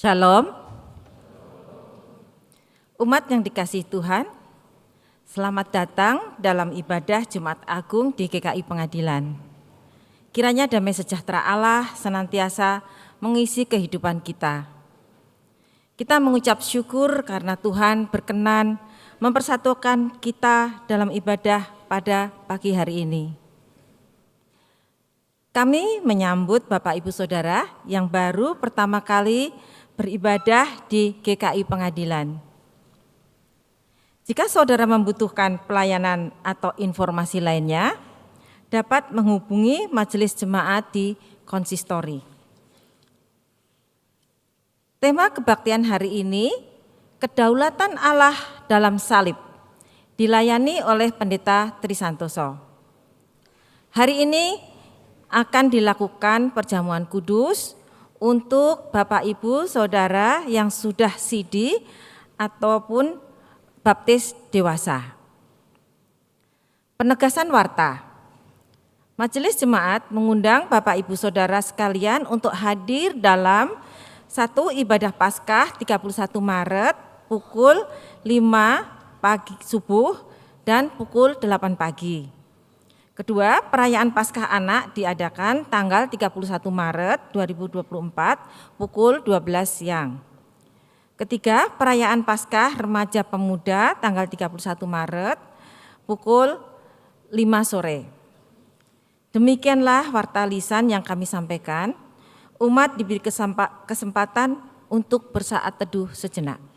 Shalom, umat yang dikasihi Tuhan, selamat datang dalam ibadah Jumat Agung di GKI Pengadilan. Kiranya damai sejahtera Allah senantiasa mengisi kehidupan kita. Kita mengucap syukur karena Tuhan berkenan mempersatukan kita dalam ibadah pada pagi hari ini. Kami menyambut Bapak Ibu Saudara yang baru pertama kali beribadah di GKI Pengadilan. Jika saudara membutuhkan pelayanan atau informasi lainnya, dapat menghubungi majelis jemaat di konsistori. Tema kebaktian hari ini, kedaulatan Allah dalam salib, dilayani oleh Pendeta Trisantoso. Hari ini akan dilakukan perjamuan kudus untuk Bapak Ibu Saudara yang sudah sidi ataupun baptis dewasa. Penegasan warta. Majelis Jemaat mengundang Bapak Ibu Saudara sekalian untuk hadir dalam satu ibadah Paskah 31 Maret pukul 5 pagi subuh dan pukul 8 pagi. Kedua, perayaan Paskah Anak diadakan tanggal 31 Maret 2024 pukul 12 siang. Ketiga, perayaan Paskah Remaja Pemuda tanggal 31 Maret pukul 5 sore. Demikianlah warta lisan yang kami sampaikan. Umat diberi kesempatan untuk bersaat teduh sejenak.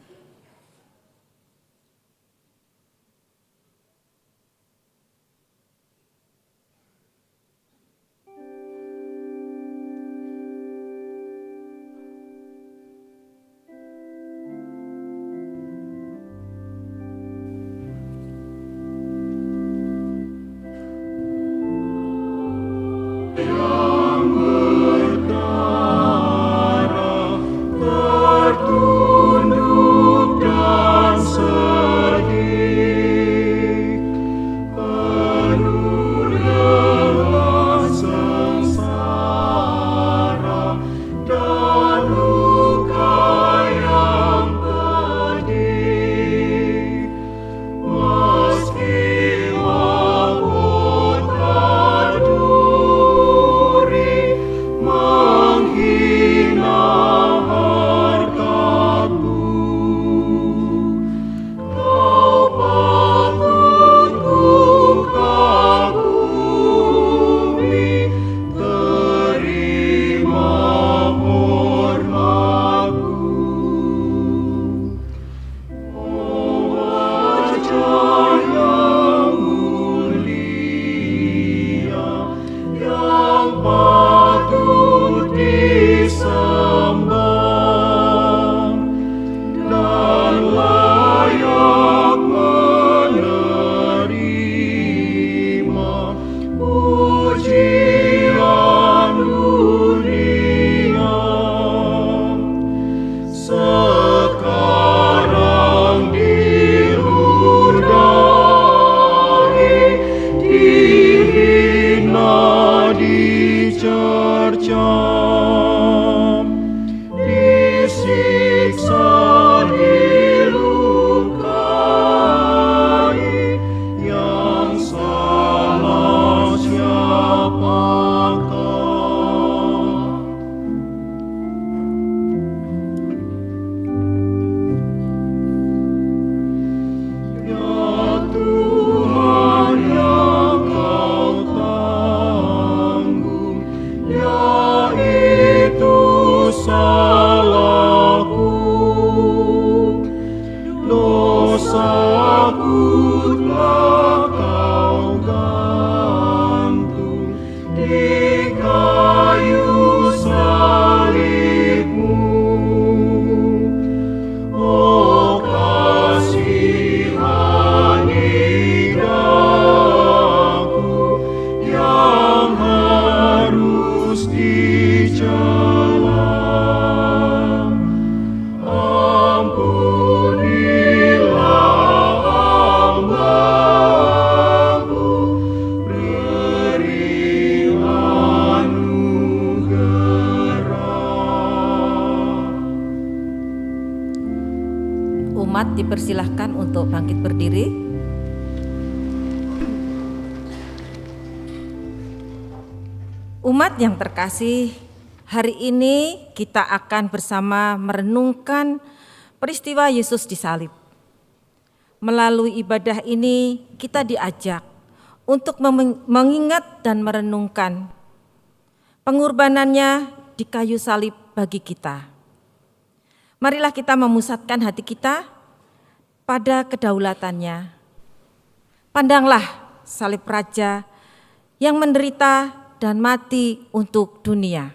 dipersilahkan untuk bangkit berdiri. Umat yang terkasih, hari ini kita akan bersama merenungkan peristiwa Yesus disalib. Melalui ibadah ini kita diajak untuk mengingat dan merenungkan pengorbanannya di kayu salib bagi kita. Marilah kita memusatkan hati kita pada kedaulatannya. Pandanglah salib Raja yang menderita dan mati untuk dunia.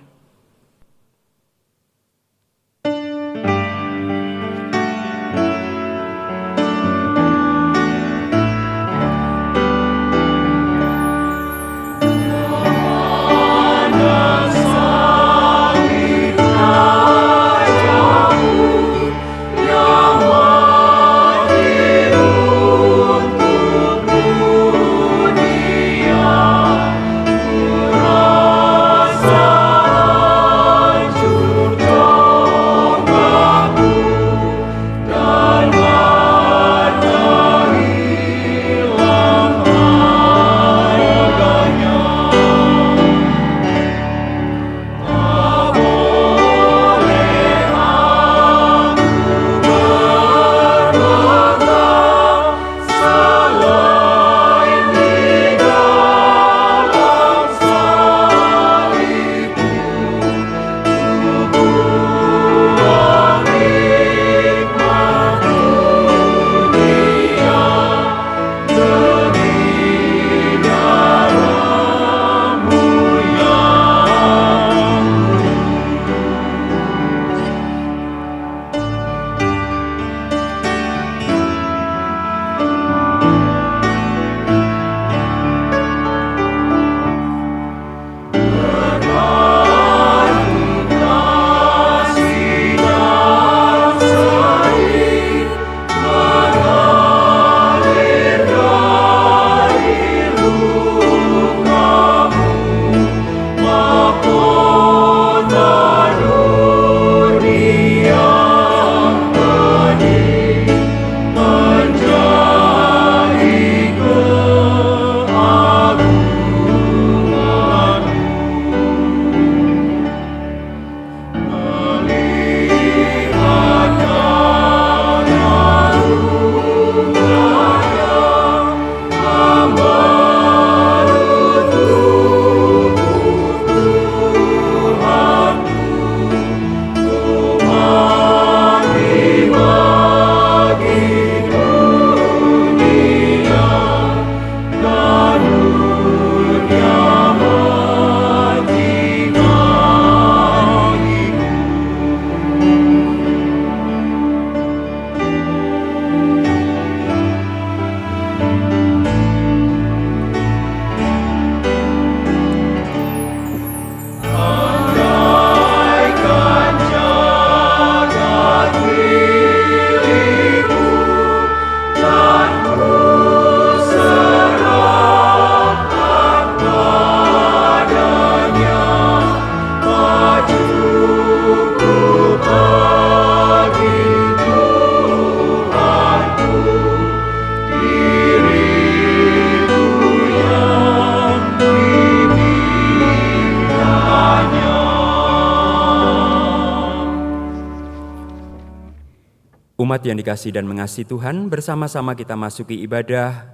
Umat yang dikasihi dan mengasihi Tuhan, bersama-sama kita masuki ibadah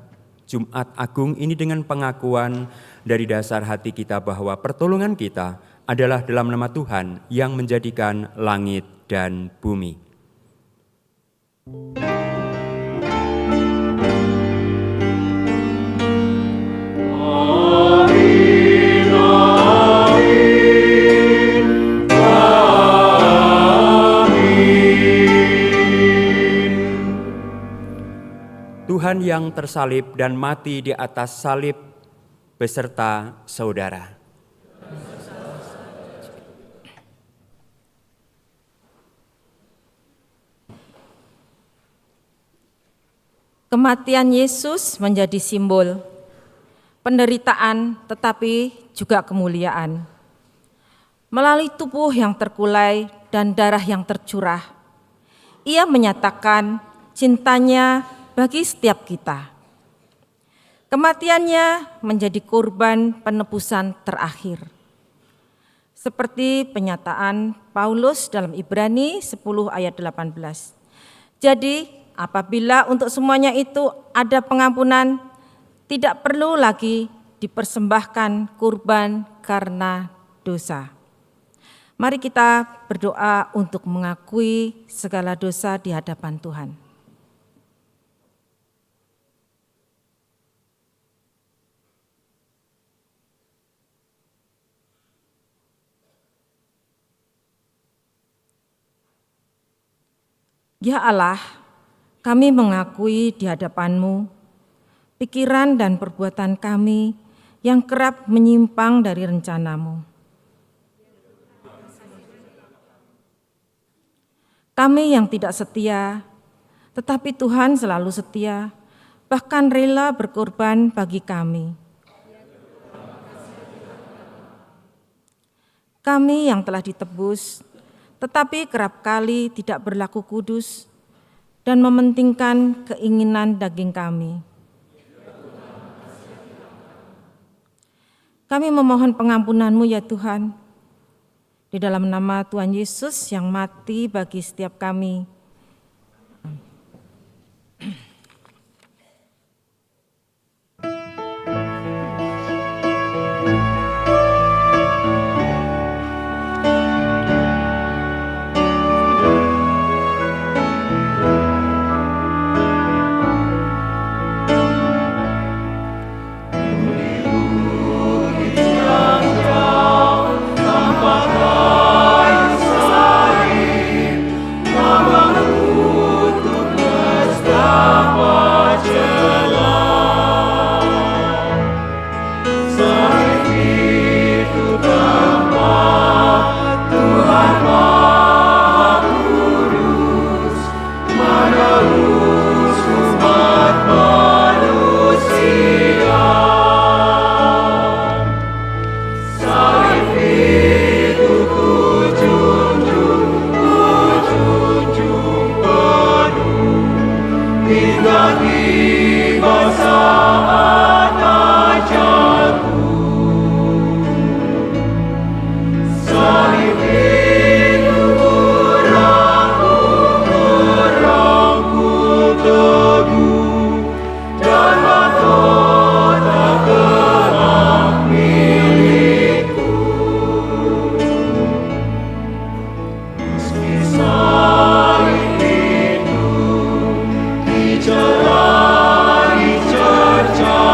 Jumat Agung ini dengan pengakuan dari dasar hati kita bahwa pertolongan kita adalah dalam nama Tuhan yang menjadikan langit dan bumi. Tuhan yang tersalib dan mati di atas salib beserta saudara. Kematian Yesus menjadi simbol penderitaan tetapi juga kemuliaan. Melalui tubuh yang terkulai dan darah yang tercurah, Ia menyatakan cintanya bagi setiap kita. Kematiannya menjadi korban penebusan terakhir. Seperti penyataan Paulus dalam Ibrani 10 ayat 18. Jadi apabila untuk semuanya itu ada pengampunan, tidak perlu lagi dipersembahkan kurban karena dosa. Mari kita berdoa untuk mengakui segala dosa di hadapan Tuhan. Ya Allah, kami mengakui di hadapan-Mu pikiran dan perbuatan kami yang kerap menyimpang dari rencana-Mu. Kami yang tidak setia, tetapi Tuhan selalu setia, bahkan rela berkorban bagi kami. Kami yang telah ditebus, tetapi kerap kali tidak berlaku kudus dan mementingkan keinginan daging kami. Kami memohon pengampunan-Mu ya Tuhan, di dalam nama Tuhan Yesus yang mati bagi setiap kami. Cerca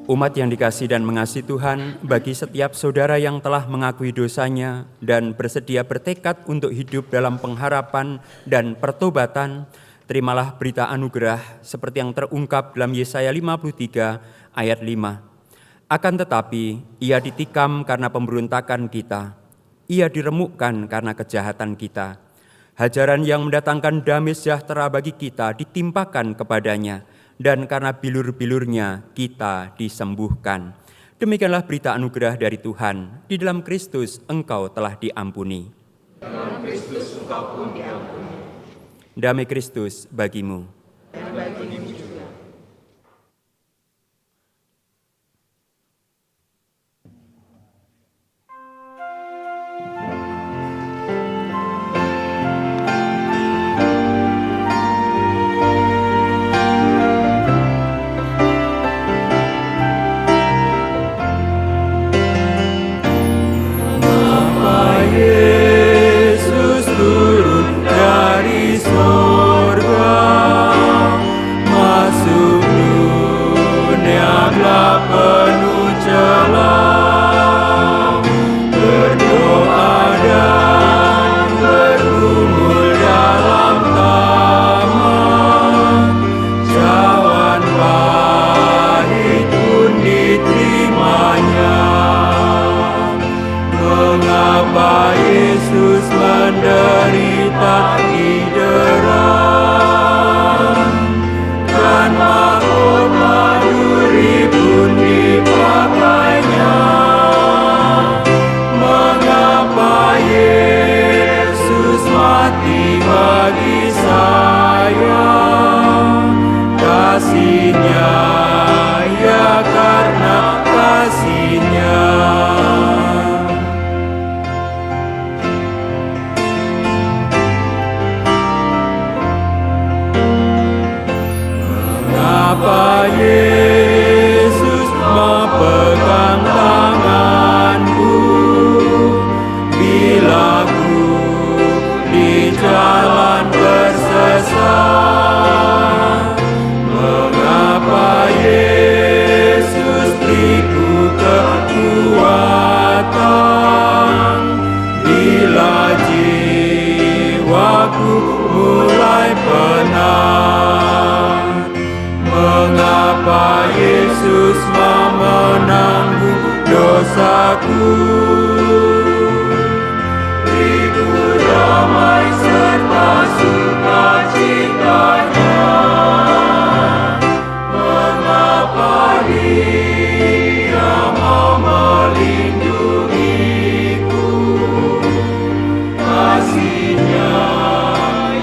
Umat yang dikasihi dan mengasihi Tuhan, bagi setiap saudara yang telah mengakui dosanya dan bersedia bertekad untuk hidup dalam pengharapan dan pertobatan, terimalah berita anugerah seperti yang terungkap dalam Yesaya 53 ayat 5. Akan tetapi, ia ditikam karena pemberontakan kita, ia diremukkan karena kejahatan kita. Hajaran yang mendatangkan damai sejahtera bagi kita ditimpakan kepadanya, dan karena bilur-bilurnya kita disembuhkan. Demikianlah berita anugerah dari Tuhan. Di dalam Kristus engkau telah diampuni. Dalam Kristus engkau pun diampuni. Damai Kristus bagimu. Dan bagimu juga. Yesus turun dari sorga, masuk dunia gelap penuh celah, berdoa dan bergumul dalam taman, cawan pahit pun diterimanya. Mengapa Yesus menderita di derang, dan mahkota duri pun dipakainya? Mengapa Yesus mati bagi saya? Kasih-Nya, ya karena kasih-Nya. Mengapa Yesus memegang tanganku bila ku di jalan tersesat? Mengapa Yesus beriku kekuatan bila jiwaku mulai penat? Mengapa Yesus menanggung dosaku? Ribu damai serta sukacitanya. Mengapa Dia mau melindungiku? Kasih-Nya,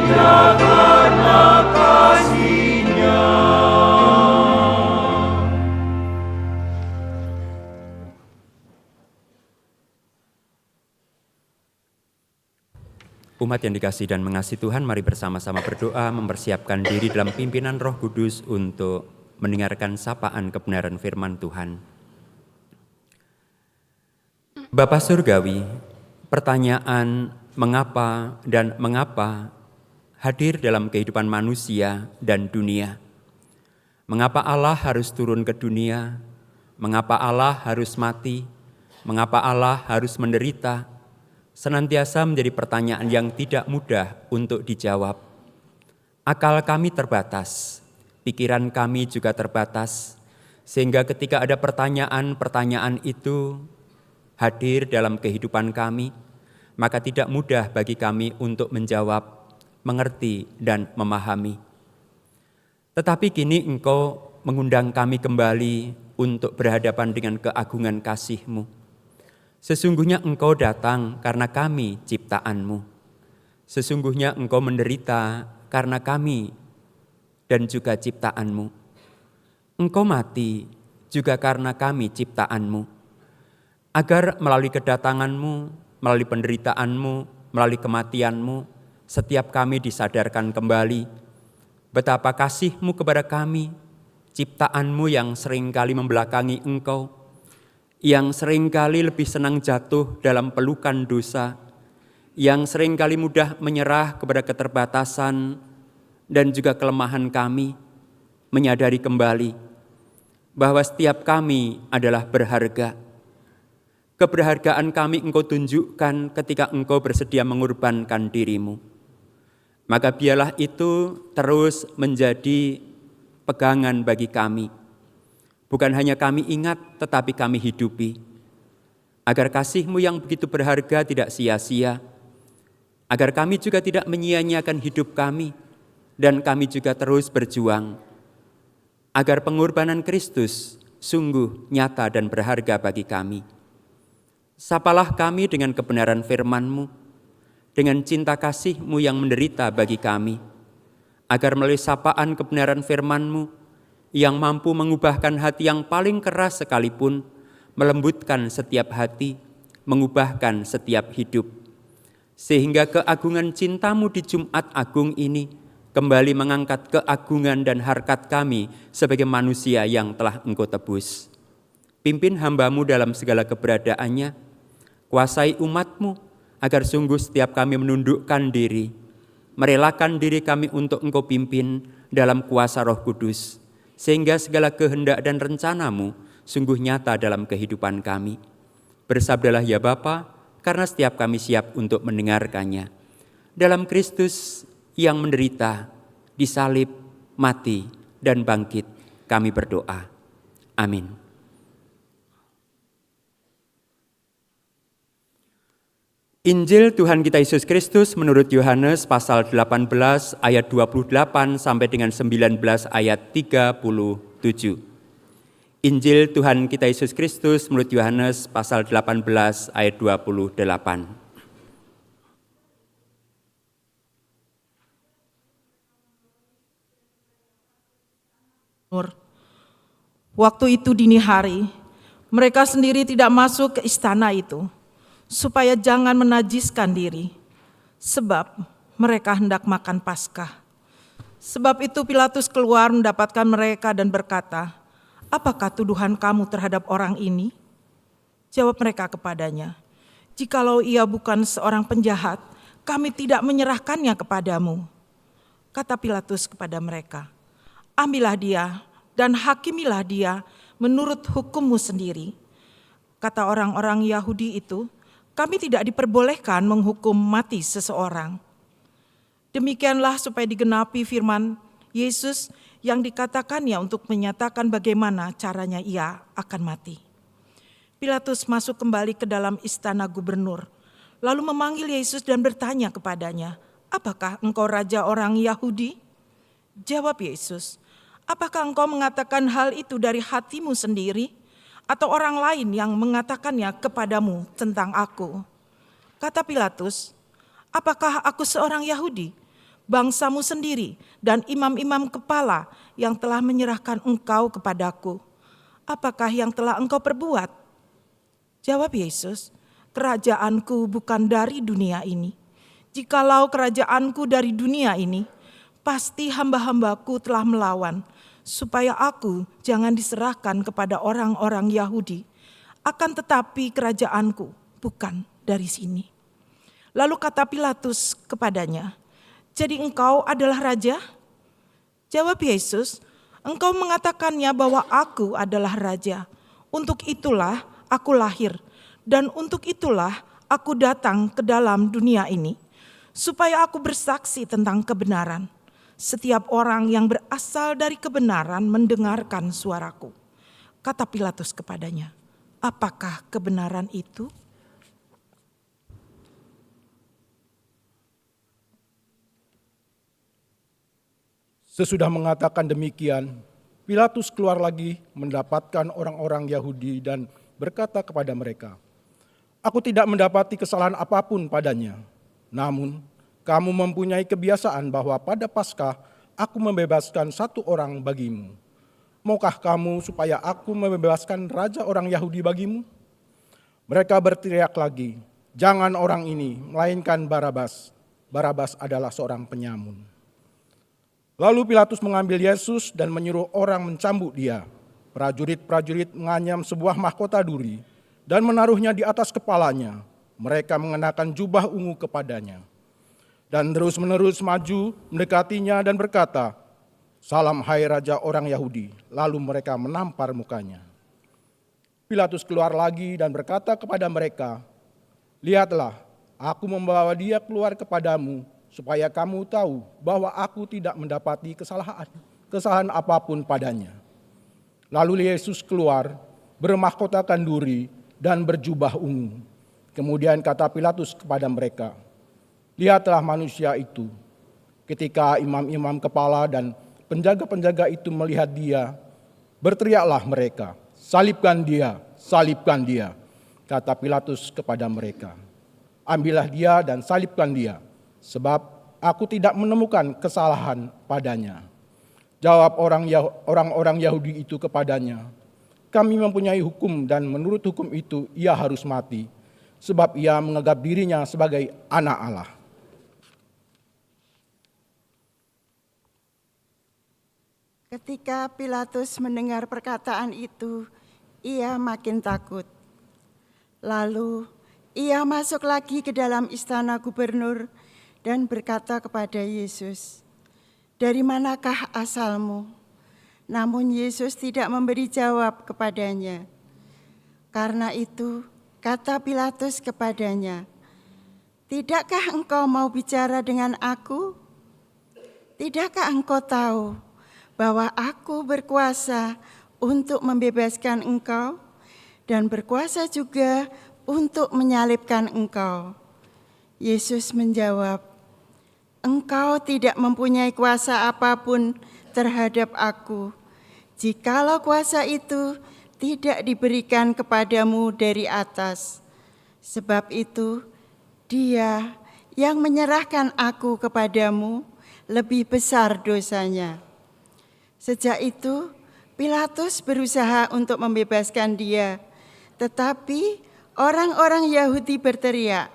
ya karena kasih-Nya. Umat yang dikasihi dan mengasihi Tuhan, mari bersama-sama berdoa mempersiapkan diri dalam pimpinan Roh Kudus untuk mendengarkan sapaan kebenaran firman Tuhan. Bapa Surgawi, pertanyaan mengapa dan mengapa hadir dalam kehidupan manusia dan dunia. Mengapa Allah harus turun ke dunia? Mengapa Allah harus mati? Mengapa Allah harus menderita? Senantiasa menjadi pertanyaan yang tidak mudah untuk dijawab. Akal kami terbatas, pikiran kami juga terbatas, sehingga ketika ada pertanyaan-pertanyaan itu hadir dalam kehidupan kami, maka tidak mudah bagi kami untuk menjawab, mengerti, dan memahami. Tetapi kini Engkau mengundang kami kembali untuk berhadapan dengan keagungan kasih-Mu. Sesungguhnya Engkau datang karena kami ciptaan-Mu. Sesungguhnya Engkau menderita karena kami dan juga ciptaan-Mu. Engkau mati juga karena kami ciptaan-Mu. Agar melalui kedatangan-Mu, melalui penderitaan-Mu, melalui kematian-Mu, setiap kami disadarkan kembali betapa kasih-Mu kepada kami, ciptaan-Mu yang seringkali membelakangi Engkau, yang seringkali lebih senang jatuh dalam pelukan dosa, yang seringkali mudah menyerah kepada keterbatasan dan juga kelemahan kami, menyadari kembali bahwa setiap kami adalah berharga. Keberhargaan kami Engkau tunjukkan ketika Engkau bersedia mengorbankan dirimu. Maka biarlah itu terus menjadi pegangan bagi kami. Bukan hanya kami ingat, tetapi kami hidupi. Agar kasih-Mu yang begitu berharga tidak sia-sia. Agar kami juga tidak menyia-nyiakan hidup kami. Dan kami juga terus berjuang. Agar pengorbanan Kristus sungguh nyata dan berharga bagi kami. Sapalah kami dengan kebenaran firman-Mu, dengan cinta kasih-Mu yang menderita bagi kami, agar melalui sapaan kebenaran firman-Mu yang mampu mengubahkan hati yang paling keras sekalipun, melembutkan setiap hati, mengubahkan setiap hidup. Sehingga keagungan cinta-Mu di Jumat Agung ini kembali mengangkat keagungan dan harkat kami sebagai manusia yang telah Engkau tebus. Pimpin hamba-Mu dalam segala keberadaannya, kuasai umat-Mu agar sungguh setiap kami menundukkan diri, merelakan diri kami untuk Engkau pimpin dalam kuasa Roh Kudus, sehingga segala kehendak dan rencana-Mu sungguh nyata dalam kehidupan kami. Bersabdalah ya Bapa, karena setiap kami siap untuk mendengarkannya. Dalam Kristus yang menderita, disalib, mati, dan bangkit, kami berdoa. Amin. Injil Tuhan kita Yesus Kristus menurut Yohanes pasal 18 ayat 28 sampai dengan 19 ayat 37. Injil Tuhan kita Yesus Kristus menurut Yohanes pasal 18 ayat 28. Waktu itu dini hari, mereka sendiri tidak masuk ke istana itu, supaya jangan menajiskan diri, sebab mereka hendak makan Paskah. Sebab itu Pilatus keluar mendapatkan mereka dan berkata, "Apakah tuduhan kamu terhadap orang ini?" Jawab mereka kepadanya, "Jikalau ia bukan seorang penjahat, kami tidak menyerahkannya kepadamu." Kata Pilatus kepada mereka, "Ambillah dia dan hakimilah dia menurut hukummu sendiri." Kata orang-orang Yahudi itu, "Kami tidak diperbolehkan menghukum mati seseorang." Demikianlah supaya digenapi firman Yesus yang dikatakannya untuk menyatakan bagaimana caranya ia akan mati. Pilatus masuk kembali ke dalam istana gubernur, lalu memanggil Yesus dan bertanya kepadanya, "Apakah engkau raja orang Yahudi?" Jawab Yesus, "Apakah engkau mengatakan hal itu dari hatimu sendiri? Atau orang lain yang mengatakannya kepadamu tentang aku?" Kata Pilatus, "Apakah aku seorang Yahudi? Bangsamu sendiri dan imam-imam kepala yang telah menyerahkan engkau kepadaku. Apakah yang telah engkau perbuat?" Jawab Yesus, "Kerajaanku bukan dari dunia ini. Jikalau kerajaanku dari dunia ini, pasti hamba-hambaku telah melawan, supaya aku jangan diserahkan kepada orang-orang Yahudi. Akan tetapi kerajaanku bukan dari sini." Lalu kata Pilatus kepadanya, "Jadi engkau adalah raja?" Jawab Yesus, "Engkau mengatakannya bahwa aku adalah raja. Untuk itulah aku lahir, dan untuk itulah aku datang ke dalam dunia ini, supaya aku bersaksi tentang kebenaran. Setiap orang yang berasal dari kebenaran mendengarkan suaraku." Kata Pilatus kepadanya, "Apakah kebenaran itu?" Sesudah mengatakan demikian, Pilatus keluar lagi mendapatkan orang-orang Yahudi dan berkata kepada mereka, "Aku tidak mendapati kesalahan apapun padanya. Namun, kamu mempunyai kebiasaan bahwa pada Paskah aku membebaskan satu orang bagimu. Maukah kamu supaya aku membebaskan raja orang Yahudi bagimu?" Mereka berteriak lagi, "Jangan orang ini, melainkan Barabas. Barabas adalah seorang penyamun." Lalu Pilatus mengambil Yesus dan menyuruh orang mencambuk dia. Prajurit-prajurit menganyam sebuah mahkota duri dan menaruhnya di atas kepalanya. Mereka mengenakan jubah ungu kepadanya. Dan terus-menerus maju mendekatinya dan berkata, Salam hai Raja orang Yahudi. Lalu mereka menampar mukanya. Pilatus keluar lagi dan berkata kepada mereka, lihatlah, aku membawa dia keluar kepadamu, supaya kamu tahu bahwa aku tidak mendapati kesalahan apapun padanya. Lalu Yesus keluar, bermahkotakan duri dan berjubah ungu. Kemudian kata Pilatus kepada mereka, lihatlah manusia itu. Ketika imam-imam kepala dan penjaga-penjaga itu melihat dia, berteriaklah mereka, salibkan dia, salibkan dia. Kata Pilatus kepada mereka, ambillah dia dan salibkan dia, sebab aku tidak menemukan kesalahan padanya. Jawab orang-orang Yahudi itu kepadanya, kami mempunyai hukum dan menurut hukum itu ia harus mati, sebab ia menganggap dirinya sebagai anak Allah. Ketika Pilatus mendengar perkataan itu, ia makin takut. Lalu ia masuk lagi ke dalam istana gubernur dan berkata kepada Yesus, dari manakah asalmu? Namun Yesus tidak memberi jawab kepadanya. Karena itu kata Pilatus kepadanya, tidakkah engkau mau bicara dengan aku? Tidakkah engkau tahu bahwa aku berkuasa untuk membebaskan engkau dan berkuasa juga untuk menyalibkan engkau? Yesus menjawab, engkau tidak mempunyai kuasa apapun terhadap aku, jikalau kuasa itu tidak diberikan kepadamu dari atas. Sebab itu, dia yang menyerahkan aku kepadamu lebih besar dosanya. Sejak itu, Pilatus berusaha untuk membebaskan dia, tetapi orang-orang Yahudi berteriak,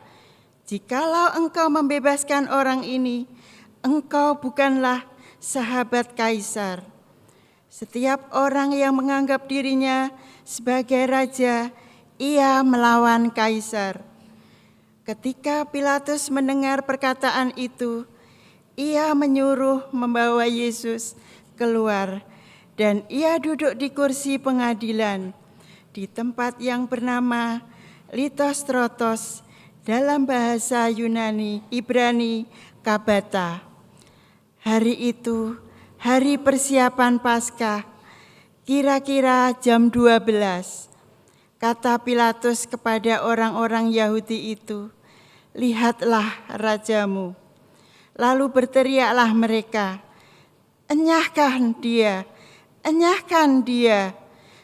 jikalau engkau membebaskan orang ini, engkau bukanlah sahabat Kaisar. Setiap orang yang menganggap dirinya sebagai raja, ia melawan Kaisar. Ketika Pilatus mendengar perkataan itu, ia menyuruh membawa Yesus keluar, dan ia duduk di kursi pengadilan di tempat yang bernama Litostrotos, dalam bahasa Yunani Ibrani Gabata. Hari itu, hari persiapan Paskah, kira-kira jam 12. Kata Pilatus kepada orang-orang Yahudi itu, lihatlah rajamu. Lalu berteriaklah mereka, enyahkan dia,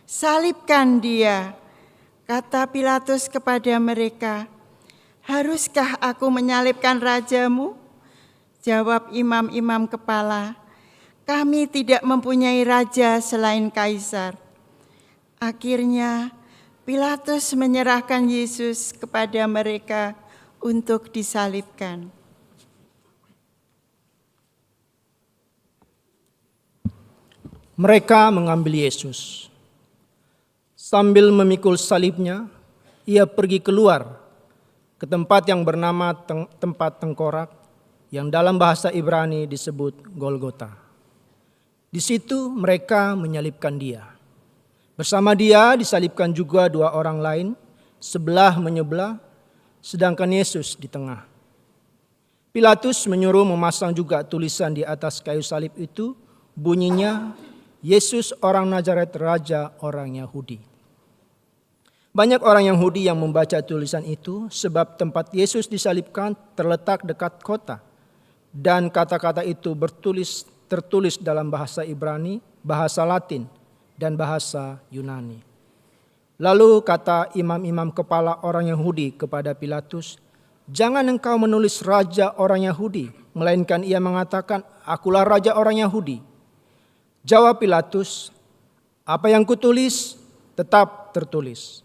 salibkan dia. Kata Pilatus kepada mereka, haruskah aku menyalibkan rajamu? Jawab imam-imam kepala, kami tidak mempunyai raja selain Kaisar. Akhirnya Pilatus menyerahkan Yesus kepada mereka untuk disalibkan. Mereka mengambil Yesus. Sambil memikul salibnya, ia pergi keluar ke tempat yang bernama tempat tengkorak, yang dalam bahasa Ibrani disebut Golgota. Di situ mereka menyalibkan dia. Bersama dia disalibkan juga dua orang lain, sebelah menyebelah, sedangkan Yesus di tengah. Pilatus menyuruh memasang juga tulisan di atas kayu salib itu, bunyinya, Yesus orang Nazaret, Raja orang Yahudi. Banyak orang Yahudi yang membaca tulisan itu sebab tempat Yesus disalibkan terletak dekat kota. Dan kata-kata itu tertulis dalam bahasa Ibrani, bahasa Latin, dan bahasa Yunani. Lalu kata imam-imam kepala orang Yahudi kepada Pilatus, jangan engkau menulis Raja orang Yahudi, melainkan ia mengatakan, akulah Raja orang Yahudi. Jawab Pilatus, apa yang kutulis tetap tertulis.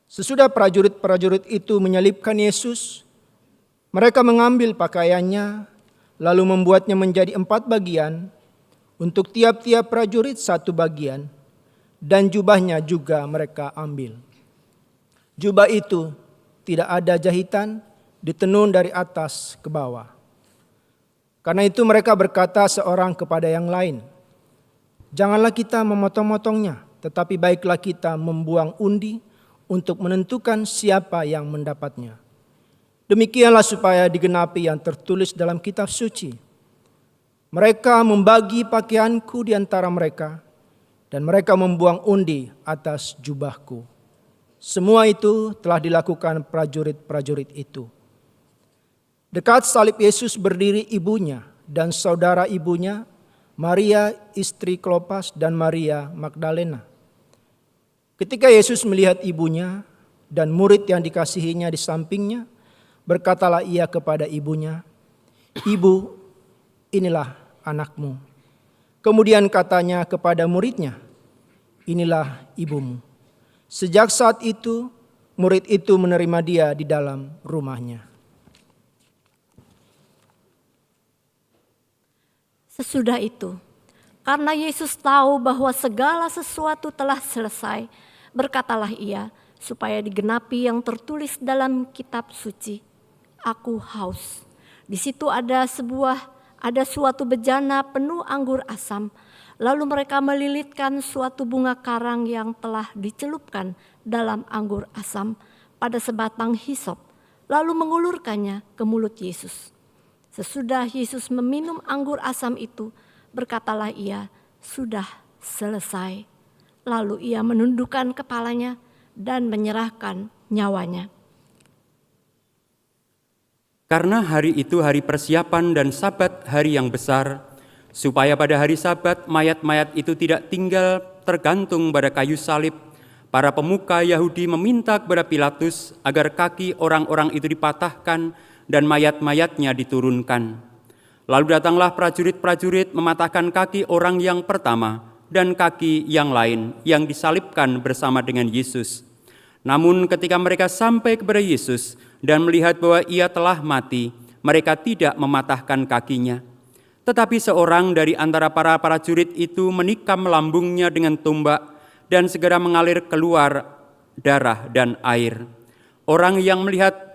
Sesudah prajurit-prajurit itu menyalibkan Yesus, mereka mengambil pakaiannya, lalu membuatnya menjadi 4 bagian, untuk tiap-tiap prajurit 1 bagian, dan jubahnya juga mereka ambil. Jubah itu tidak ada jahitan, ditenun dari atas ke bawah. Karena itu mereka berkata seorang kepada yang lain, "Janganlah kita memotong-motongnya, tetapi baiklah kita membuang undi untuk menentukan siapa yang mendapatnya. Demikianlah supaya digenapi yang tertulis dalam kitab suci. Mereka membagi pakaianku di antara mereka, dan mereka membuang undi atas jubahku." Semua itu telah dilakukan prajurit-prajurit itu. Dekat salib Yesus berdiri ibunya dan saudara ibunya, Maria istri Klopas dan Maria Magdalena. Ketika Yesus melihat ibunya dan murid yang dikasihinya di sampingnya, berkatalah ia kepada ibunya, "Ibu, inilah anakmu." Kemudian katanya kepada muridnya, "Inilah ibumu." Sejak saat itu, murid itu menerima dia di dalam rumahnya. Sesudah itu, karena Yesus tahu bahwa segala sesuatu telah selesai, berkatalah ia, supaya digenapi yang tertulis dalam kitab suci, "Aku haus." Di situ ada suatu bejana penuh anggur asam. Lalu mereka melilitkan suatu bunga karang yang telah dicelupkan dalam anggur asam pada sebatang hisop, lalu mengulurkannya ke mulut Yesus. Sesudah Yesus meminum anggur asam itu, berkatalah ia, "Sudah selesai." Lalu ia menundukkan kepalanya dan menyerahkan nyawanya. Karena hari itu hari persiapan dan Sabat hari yang besar, supaya pada hari Sabat mayat-mayat itu tidak tinggal tergantung pada kayu salib, para pemuka Yahudi meminta kepada Pilatus agar kaki orang-orang itu dipatahkan dan mayat-mayatnya diturunkan. Lalu datanglah prajurit-prajurit mematahkan kaki orang yang pertama dan kaki yang lain yang disalibkan bersama dengan Yesus. Namun ketika mereka sampai kepada Yesus dan melihat bahwa ia telah mati, mereka tidak mematahkan kakinya. Tetapi seorang dari antara para prajurit itu menikam lambungnya dengan tombak dan segera mengalir keluar darah dan air. Orang yang melihat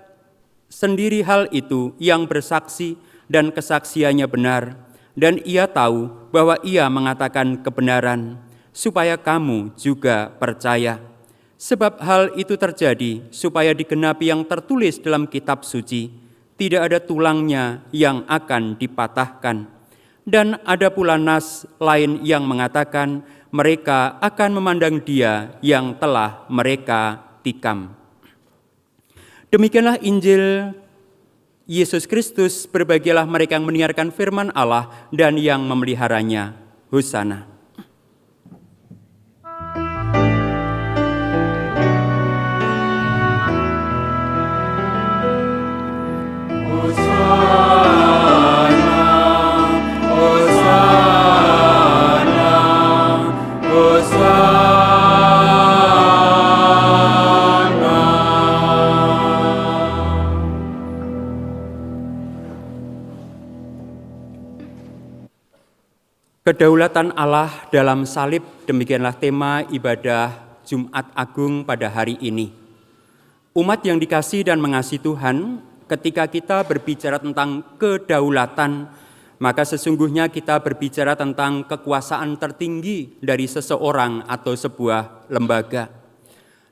sendiri hal itu yang bersaksi dan kesaksiannya benar, dan ia tahu bahwa ia mengatakan kebenaran, supaya kamu juga percaya. Sebab hal itu terjadi supaya digenapi yang tertulis dalam kitab suci, tidak ada tulangnya yang akan dipatahkan. Dan ada pula nas lain yang mengatakan mereka akan memandang dia yang telah mereka tikam. Demikianlah Injil Yesus Kristus. Berbahagialah mereka yang mendengarkan firman Allah dan yang memeliharanya. Hosana. Kedaulatan Allah dalam salib, demikianlah tema ibadah Jumat Agung pada hari ini. Umat yang dikasihi dan mengasihi Tuhan, ketika kita berbicara tentang kedaulatan, maka sesungguhnya kita berbicara tentang kekuasaan tertinggi dari seseorang atau sebuah lembaga.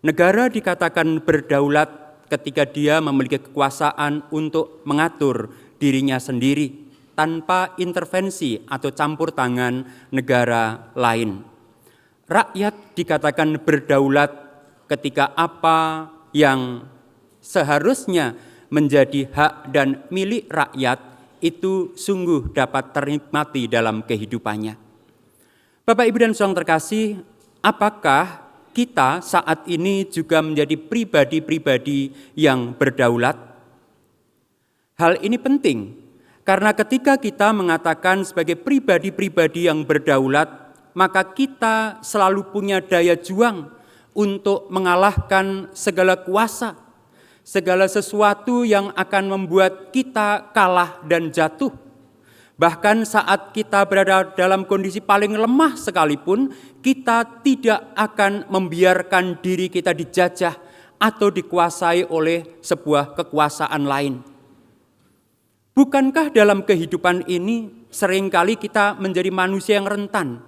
Negara dikatakan berdaulat ketika dia memiliki kekuasaan untuk mengatur dirinya sendiri, tanpa intervensi atau campur tangan negara lain. Rakyat dikatakan berdaulat ketika apa yang seharusnya menjadi hak dan milik rakyat itu sungguh dapat ternikmati dalam kehidupannya. Bapak, Ibu, dan saudara terkasih, apakah kita saat ini juga menjadi pribadi-pribadi yang berdaulat? Hal ini penting. Karena ketika kita mengatakan sebagai pribadi-pribadi yang berdaulat, maka kita selalu punya daya juang untuk mengalahkan segala kuasa, segala sesuatu yang akan membuat kita kalah dan jatuh. Bahkan saat kita berada dalam kondisi paling lemah sekalipun, kita tidak akan membiarkan diri kita dijajah atau dikuasai oleh sebuah kekuasaan lain. Bukankah dalam kehidupan ini seringkali kita menjadi manusia yang rentan?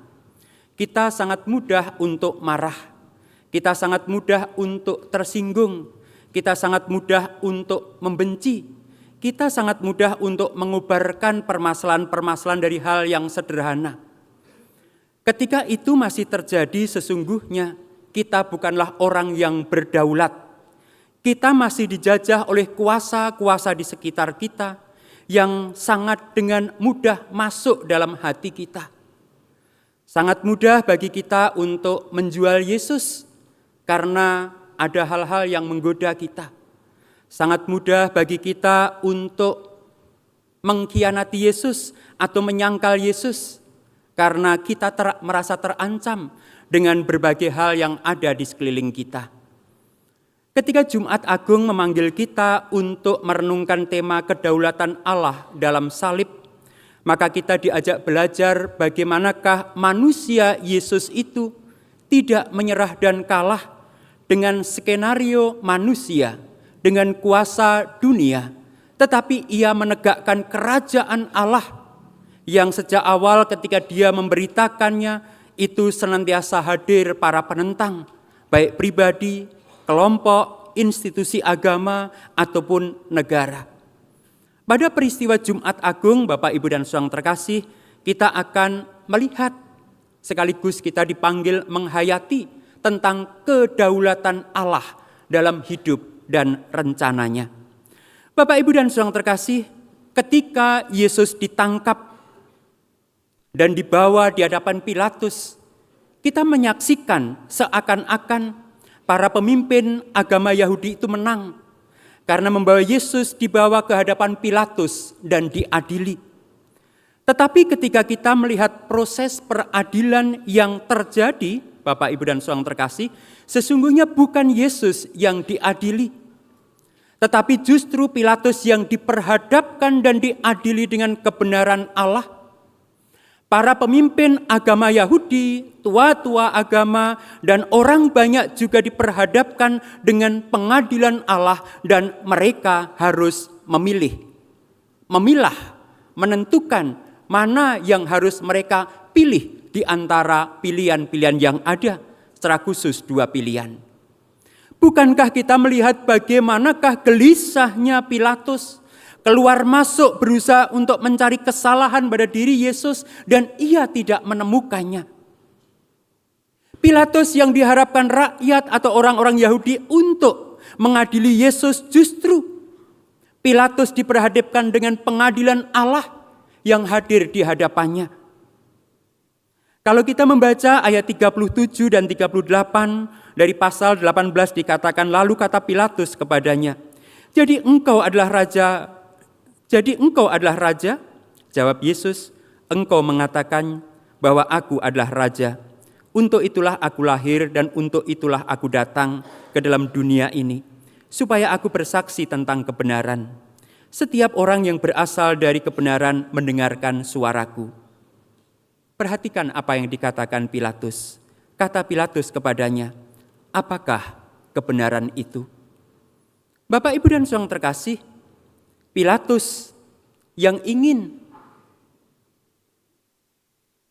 Kita sangat mudah untuk marah, kita sangat mudah untuk tersinggung, kita sangat mudah untuk membenci, kita sangat mudah untuk mengubarkan permasalahan-permasalahan dari hal yang sederhana. Ketika itu masih terjadi, sesungguhnya kita bukanlah orang yang berdaulat. Kita masih dijajah oleh kuasa-kuasa di sekitar kita yang sangat dengan mudah masuk dalam hati kita. Sangat mudah bagi kita untuk menjual Yesus karena ada hal-hal yang menggoda kita. Sangat mudah bagi kita untuk mengkhianati Yesus atau menyangkal Yesus karena kita merasa terancam dengan berbagai hal yang ada di sekeliling kita. Ketika Jumat Agung memanggil kita untuk merenungkan tema kedaulatan Allah dalam salib, maka kita diajak belajar bagaimanakah manusia Yesus itu tidak menyerah dan kalah dengan skenario manusia, dengan kuasa dunia, tetapi ia menegakkan kerajaan Allah yang sejak awal ketika dia memberitakannya itu senantiasa hadir para penentang, baik pribadi, kelompok, institusi agama, ataupun negara. Pada peristiwa Jumat Agung, Bapak, Ibu, dan Saudara terkasih, kita akan melihat sekaligus kita dipanggil menghayati tentang kedaulatan Allah dalam hidup dan rencananya. Bapak, Ibu, dan Saudara terkasih, ketika Yesus ditangkap dan dibawa di hadapan Pilatus, kita menyaksikan seakan-akan para pemimpin agama Yahudi itu menang karena membawa Yesus dibawa ke hadapan Pilatus dan diadili. Tetapi ketika kita melihat proses peradilan yang terjadi, Bapak, Ibu, dan Saudara terkasih, sesungguhnya bukan Yesus yang diadili, tetapi justru Pilatus yang diperhadapkan dan diadili dengan kebenaran Allah. Para pemimpin agama Yahudi, tua-tua agama, dan orang banyak juga diperhadapkan dengan pengadilan Allah dan mereka harus memilah, menentukan mana yang harus mereka pilih di antara pilihan-pilihan yang ada, secara khusus 2 pilihan. Bukankah kita melihat bagaimanakah gelisahnya Pilatus keluar masuk berusaha untuk mencari kesalahan pada diri Yesus dan ia tidak menemukannya. Pilatus yang diharapkan rakyat atau orang-orang Yahudi untuk mengadili Yesus, justru Pilatus diperhadapkan dengan pengadilan Allah yang hadir di hadapannya. Kalau kita membaca ayat 37 dan 38 dari pasal 18 dikatakan, lalu kata Pilatus kepadanya, Jadi engkau adalah raja? Jawab Yesus, engkau mengatakan bahwa aku adalah raja. Untuk itulah aku lahir dan untuk itulah aku datang ke dalam dunia ini, supaya aku bersaksi tentang kebenaran. Setiap orang yang berasal dari kebenaran mendengarkan suaraku. Perhatikan apa yang dikatakan Pilatus. Kata Pilatus kepadanya, apakah kebenaran itu? Bapak, Ibu, dan Saudara terkasih, Pilatus yang ingin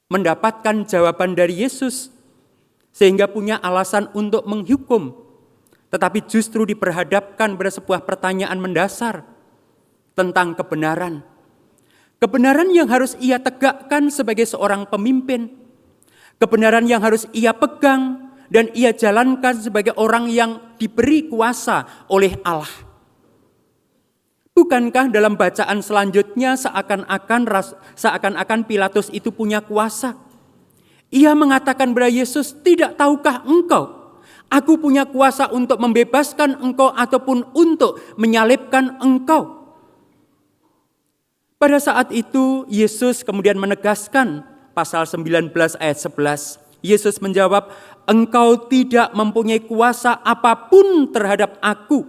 mendapatkan jawaban dari Yesus sehingga punya alasan untuk menghukum, tetapi justru diperhadapkan pada sebuah pertanyaan mendasar tentang kebenaran. Kebenaran yang harus ia tegakkan sebagai seorang pemimpin, kebenaran yang harus ia pegang dan ia jalankan sebagai orang yang diberi kuasa oleh Allah. Bukankah dalam bacaan selanjutnya seakan-akan Pilatus itu punya kuasa? Ia mengatakan kepada Yesus, tidak tahukah engkau, aku punya kuasa untuk membebaskan engkau ataupun untuk menyalibkan engkau. Pada saat itu Yesus kemudian menegaskan pasal 19 ayat 11. Yesus menjawab, engkau tidak mempunyai kuasa apapun terhadap aku,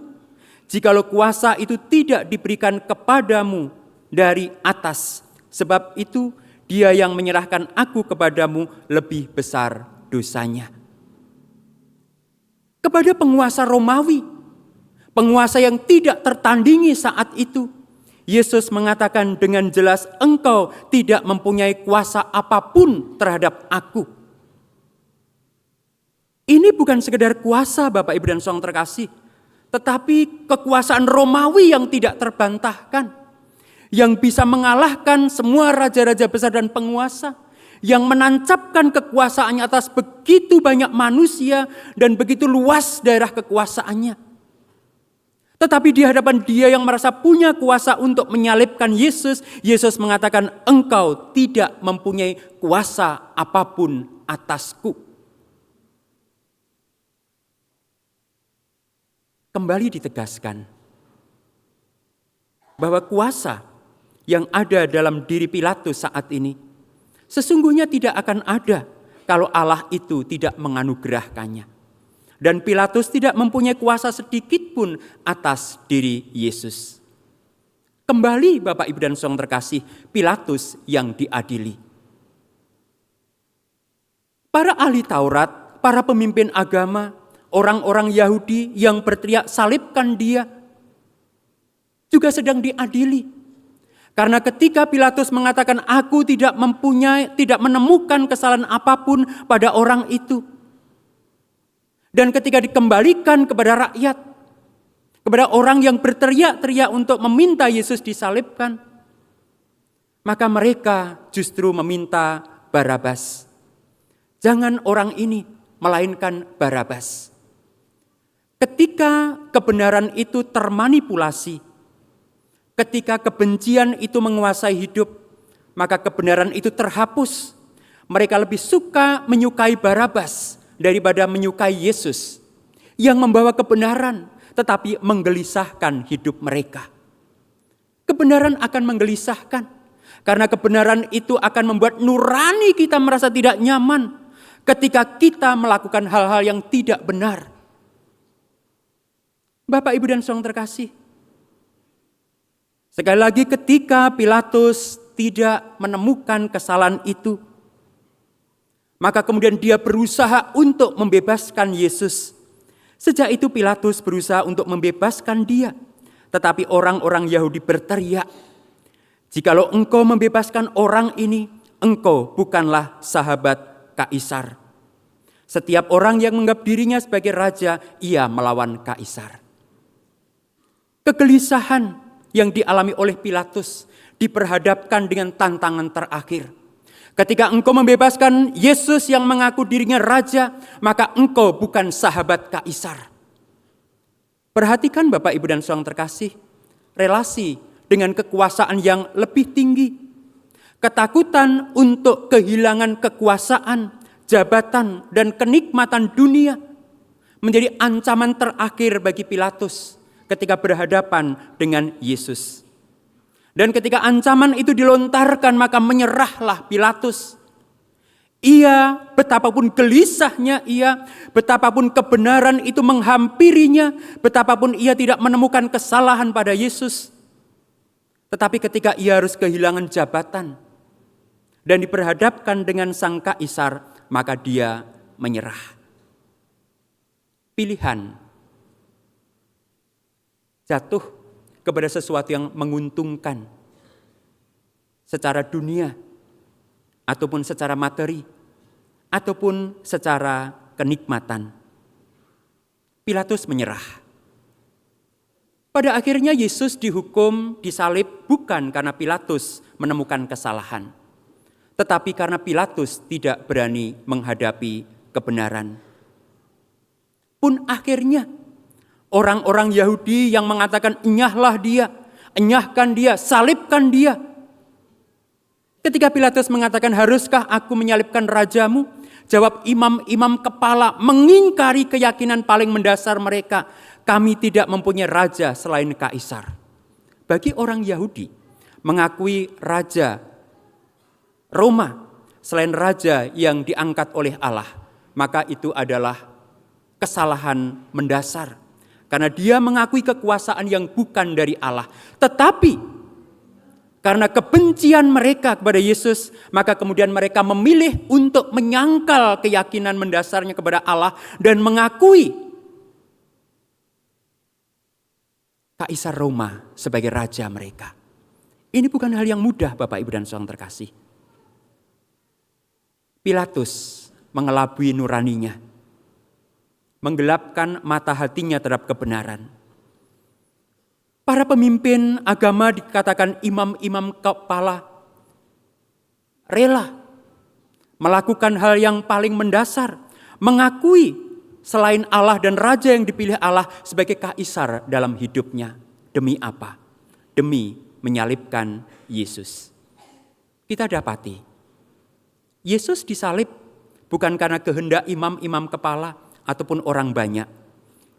jikalau kuasa itu tidak diberikan kepadamu dari atas. Sebab itu dia yang menyerahkan aku kepadamu lebih besar dosanya. Kepada penguasa Romawi, penguasa yang tidak tertandingi saat itu, Yesus mengatakan dengan jelas, engkau tidak mempunyai kuasa apapun terhadap aku. Ini bukan sekedar kuasa Bapak Ibu dan Saudara terkasih, tetapi kekuasaan Romawi yang tidak terbantahkan, yang bisa mengalahkan semua raja-raja besar dan penguasa, yang menancapkan kekuasaannya atas begitu banyak manusia dan begitu luas daerah kekuasaannya. Tetapi di hadapan dia yang merasa punya kuasa untuk menyalibkan Yesus, Yesus mengatakan, engkau tidak mempunyai kuasa apapun atasku. Kembali ditegaskan bahwa kuasa yang ada dalam diri Pilatus saat ini sesungguhnya tidak akan ada kalau Allah itu tidak menganugerahkannya. Dan Pilatus tidak mempunyai kuasa sedikit pun atas diri Yesus. Kembali Bapak Ibu dan Saudara terkasih, Pilatus yang diadili. Para ahli Taurat, para pemimpin agama, orang-orang Yahudi yang berteriak salibkan dia, juga sedang diadili. Karena ketika Pilatus mengatakan aku tidak menemukan kesalahan apapun pada orang itu. Dan ketika dikembalikan kepada rakyat, kepada orang yang berteriak-teriak untuk meminta Yesus disalibkan, maka mereka justru meminta Barabas. Jangan orang ini, melainkan Barabas. Ketika kebenaran itu termanipulasi, ketika kebencian itu menguasai hidup, maka kebenaran itu terhapus. Mereka lebih suka menyukai Barabas daripada menyukai Yesus yang membawa kebenaran tetapi menggelisahkan hidup mereka. Kebenaran akan menggelisahkan karena kebenaran itu akan membuat nurani kita merasa tidak nyaman ketika kita melakukan hal-hal yang tidak benar. Bapak, Ibu dan Saudara terkasih, sekali lagi ketika Pilatus tidak menemukan kesalahan itu, maka kemudian dia berusaha untuk membebaskan Yesus. Sejak itu Pilatus berusaha untuk membebaskan dia. Tetapi orang-orang Yahudi berteriak, jikalau engkau membebaskan orang ini, engkau bukanlah sahabat Kaisar. Setiap orang yang menganggap dirinya sebagai raja, ia melawan Kaisar. Kegelisahan yang dialami oleh Pilatus diperhadapkan dengan tantangan terakhir. Ketika engkau membebaskan Yesus yang mengaku dirinya raja, maka engkau bukan sahabat Kaisar. Perhatikan Bapak, Ibu dan Saudara terkasih, relasi dengan kekuasaan yang lebih tinggi. Ketakutan untuk kehilangan kekuasaan, jabatan, dan kenikmatan dunia menjadi ancaman terakhir bagi Pilatus ketika berhadapan dengan Yesus. Dan ketika ancaman itu dilontarkan, maka menyerahlah Pilatus. Ia, betapapun gelisahnya ia, betapapun kebenaran itu menghampirinya, betapapun ia tidak menemukan kesalahan pada Yesus. Tetapi ketika ia harus kehilangan jabatan dan diperhadapkan dengan sang Kaisar, maka dia menyerah. Pilihan jatuh kepada sesuatu yang menguntungkan secara dunia ataupun secara materi ataupun secara kenikmatan. Pilatus menyerah. Pada akhirnya Yesus dihukum, disalib bukan karena Pilatus menemukan kesalahan, tetapi karena Pilatus tidak berani menghadapi kebenaran. Pun akhirnya orang-orang Yahudi yang mengatakan enyahlah dia, enyahkan dia, salibkan dia. Ketika Pilatus mengatakan haruskah aku menyalibkan rajamu? Jawab imam-imam kepala mengingkari keyakinan paling mendasar mereka. Kami tidak mempunyai raja selain Kaisar. Bagi orang Yahudi mengakui raja Roma selain raja yang diangkat oleh Allah, maka itu adalah kesalahan mendasar. Karena dia mengakui kekuasaan yang bukan dari Allah. Tetapi karena kebencian mereka kepada Yesus, maka kemudian mereka memilih untuk menyangkal keyakinan mendasarnya kepada Allah dan mengakui Kaisar Roma sebagai raja mereka. Ini bukan hal yang mudah, Bapak, Ibu, dan Saudara terkasih. Pilatus mengelabui nuraninya, menggelapkan mata hatinya terhadap kebenaran. Para pemimpin agama, dikatakan imam-imam kepala, rela melakukan hal yang paling mendasar, mengakui selain Allah dan Raja yang dipilih Allah sebagai kaisar dalam hidupnya. Demi apa? Demi menyalibkan Yesus. Kita dapati, Yesus disalib bukan karena kehendak imam-imam kepala ataupun orang banyak.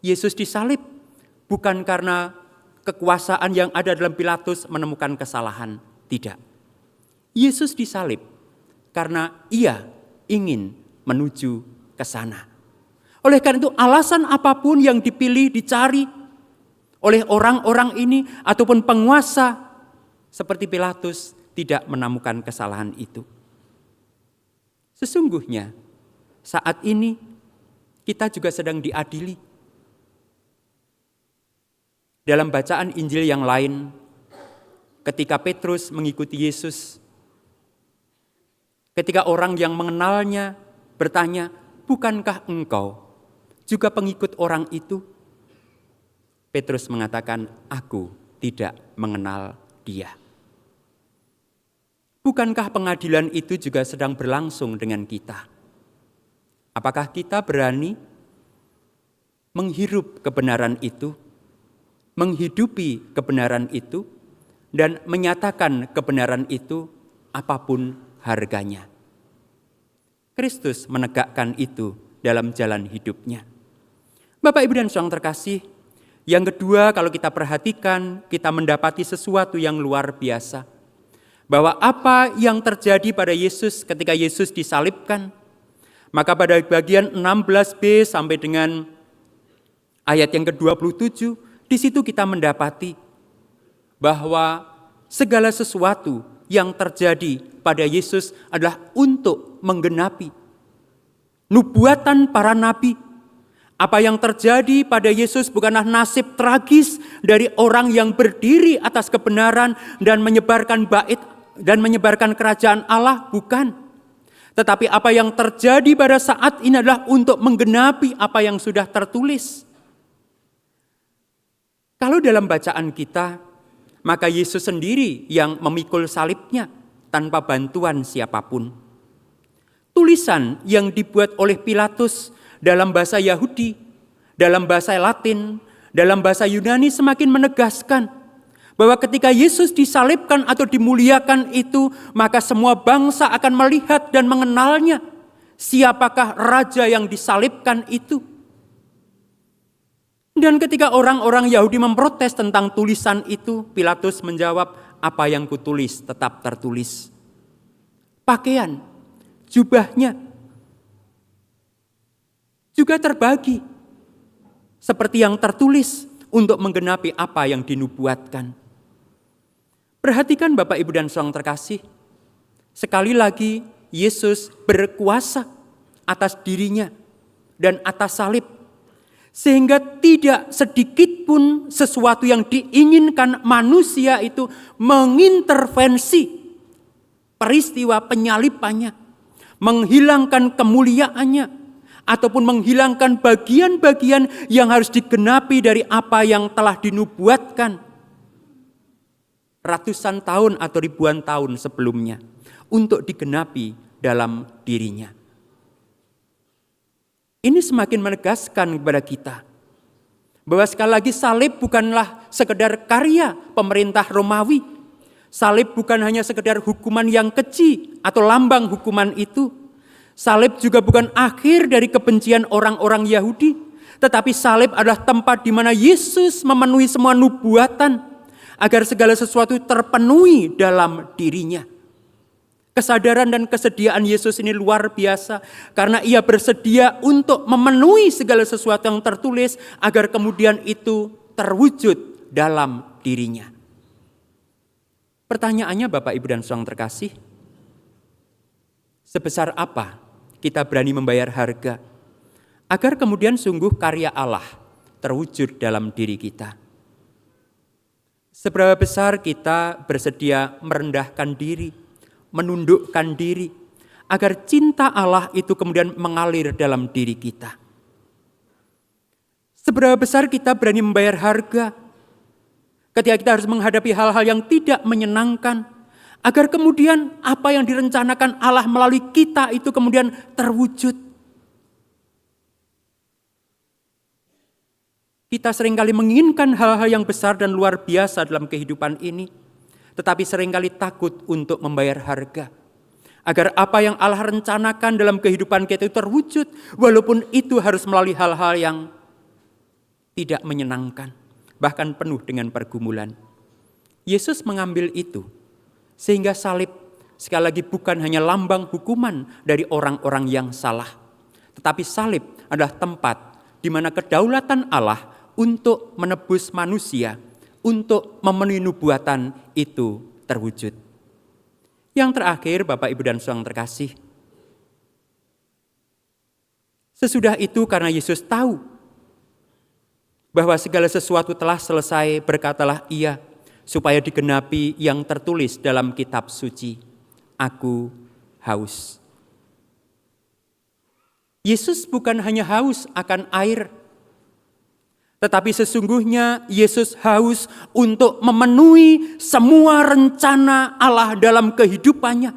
Yesus disalib bukan karena kekuasaan yang ada dalam Pilatus menemukan kesalahan. Tidak. Yesus disalib karena ia ingin menuju ke sana. Oleh karena itu alasan apapun yang dipilih, dicari oleh orang-orang ini ataupun penguasa seperti Pilatus tidak menemukan kesalahan itu. Sesungguhnya saat ini kita juga sedang diadili. Dalam bacaan Injil yang lain, ketika Petrus mengikuti Yesus, ketika orang yang mengenalnya bertanya, "Bukankah engkau juga pengikut orang itu?" Petrus mengatakan, "Aku tidak mengenal dia." Bukankah pengadilan itu juga sedang berlangsung dengan kita? Apakah kita berani menghirup kebenaran itu, menghidupi kebenaran itu, dan menyatakan kebenaran itu apapun harganya? Kristus menegakkan itu dalam jalan hidupnya. Bapak, Ibu, dan Saudara terkasih, yang kedua, kalau kita perhatikan, kita mendapati sesuatu yang luar biasa. Bahwa apa yang terjadi pada Yesus ketika Yesus disalibkan, maka pada bagian 16b sampai dengan ayat yang ke-27, di situ kita mendapati bahwa segala sesuatu yang terjadi pada Yesus adalah untuk menggenapi nubuatan para nabi. Apa yang terjadi pada Yesus bukanlah nasib tragis dari orang yang berdiri atas kebenaran dan menyebarkan bait dan menyebarkan kerajaan Allah, bukan. Tetapi apa yang terjadi pada saat ini adalah untuk menggenapi apa yang sudah tertulis. Kalau dalam bacaan kita, maka Yesus sendiri yang memikul salibnya tanpa bantuan siapapun. Tulisan yang dibuat oleh Pilatus dalam bahasa Yahudi, dalam bahasa Latin, dalam bahasa Yunani semakin menegaskan bahwa ketika Yesus disalibkan atau dimuliakan itu, maka semua bangsa akan melihat dan mengenalnya. Siapakah raja yang disalibkan itu? Dan ketika orang-orang Yahudi memprotes tentang tulisan itu, Pilatus menjawab, "Apa yang kutulis tetap tertulis." Pakaian, jubahnya juga terbagi seperti yang tertulis untuk menggenapi apa yang dinubuatkan. Perhatikan Bapak, Ibu, dan Saudara terkasih, sekali lagi Yesus berkuasa atas dirinya dan atas salib, sehingga tidak sedikit pun sesuatu yang diinginkan manusia itu mengintervensi peristiwa penyalibannya, menghilangkan kemuliaannya, ataupun menghilangkan bagian-bagian yang harus digenapi dari apa yang telah dinubuatkan ratusan tahun atau ribuan tahun sebelumnya untuk digenapi dalam dirinya. Ini semakin menegaskan kepada kita bahwa sekali lagi salib bukanlah sekedar karya pemerintah Romawi. Salib bukan hanya sekedar hukuman yang keji atau lambang hukuman itu. Salib juga bukan akhir dari kebencian orang-orang Yahudi, tetapi salib adalah tempat di mana Yesus memenuhi semua nubuatan agar segala sesuatu terpenuhi dalam dirinya. Kesadaran dan kesediaan Yesus ini luar biasa karena ia bersedia untuk memenuhi segala sesuatu yang tertulis agar kemudian itu terwujud dalam dirinya. Pertanyaannya Bapak, Ibu, dan Saudara terkasih, sebesar apa kita berani membayar harga agar kemudian sungguh karya Allah terwujud dalam diri kita? Seberapa besar kita bersedia merendahkan diri, menundukkan diri, agar cinta Allah itu kemudian mengalir dalam diri kita. Seberapa besar kita berani membayar harga ketika kita harus menghadapi hal-hal yang tidak menyenangkan, agar kemudian apa yang direncanakan Allah melalui kita itu kemudian terwujud. Kita seringkali menginginkan hal-hal yang besar dan luar biasa dalam kehidupan ini, tetapi seringkali takut untuk membayar harga. Agar apa yang Allah rencanakan dalam kehidupan kita itu terwujud, walaupun itu harus melalui hal-hal yang tidak menyenangkan, bahkan penuh dengan pergumulan. Yesus mengambil itu, sehingga salib sekali lagi bukan hanya lambang hukuman dari orang-orang yang salah, tetapi salib adalah tempat di mana kedaulatan Allah untuk menebus manusia, untuk memenuhi nubuatan itu terwujud. Yang terakhir, Bapak, Ibu, dan Saudara terkasih, sesudah itu karena Yesus tahu bahwa segala sesuatu telah selesai, berkatalah Ia, supaya digenapi yang tertulis dalam kitab suci, "Aku haus." Yesus bukan hanya haus akan air, tetapi sesungguhnya Yesus haus untuk memenuhi semua rencana Allah dalam kehidupannya.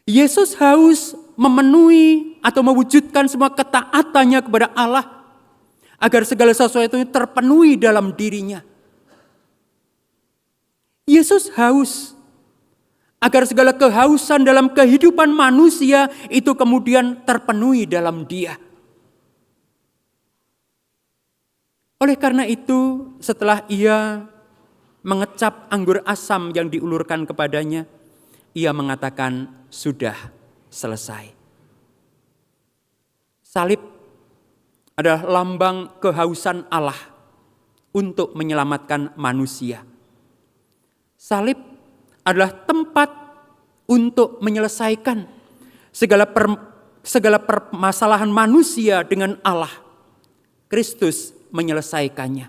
Yesus haus memenuhi atau mewujudkan semua ketaatannya kepada Allah, agar segala sesuatu itu terpenuhi dalam dirinya. Yesus haus agar segala kehausan dalam kehidupan manusia itu kemudian terpenuhi dalam Dia. Oleh karena itu, setelah Ia mengecap anggur asam yang diulurkan kepadanya, Ia mengatakan, "Sudah selesai." Salib adalah lambang kehausan Allah untuk menyelamatkan manusia. Salib adalah tempat untuk menyelesaikan segala permasalahan manusia dengan Allah. Kristus menyelesaikannya.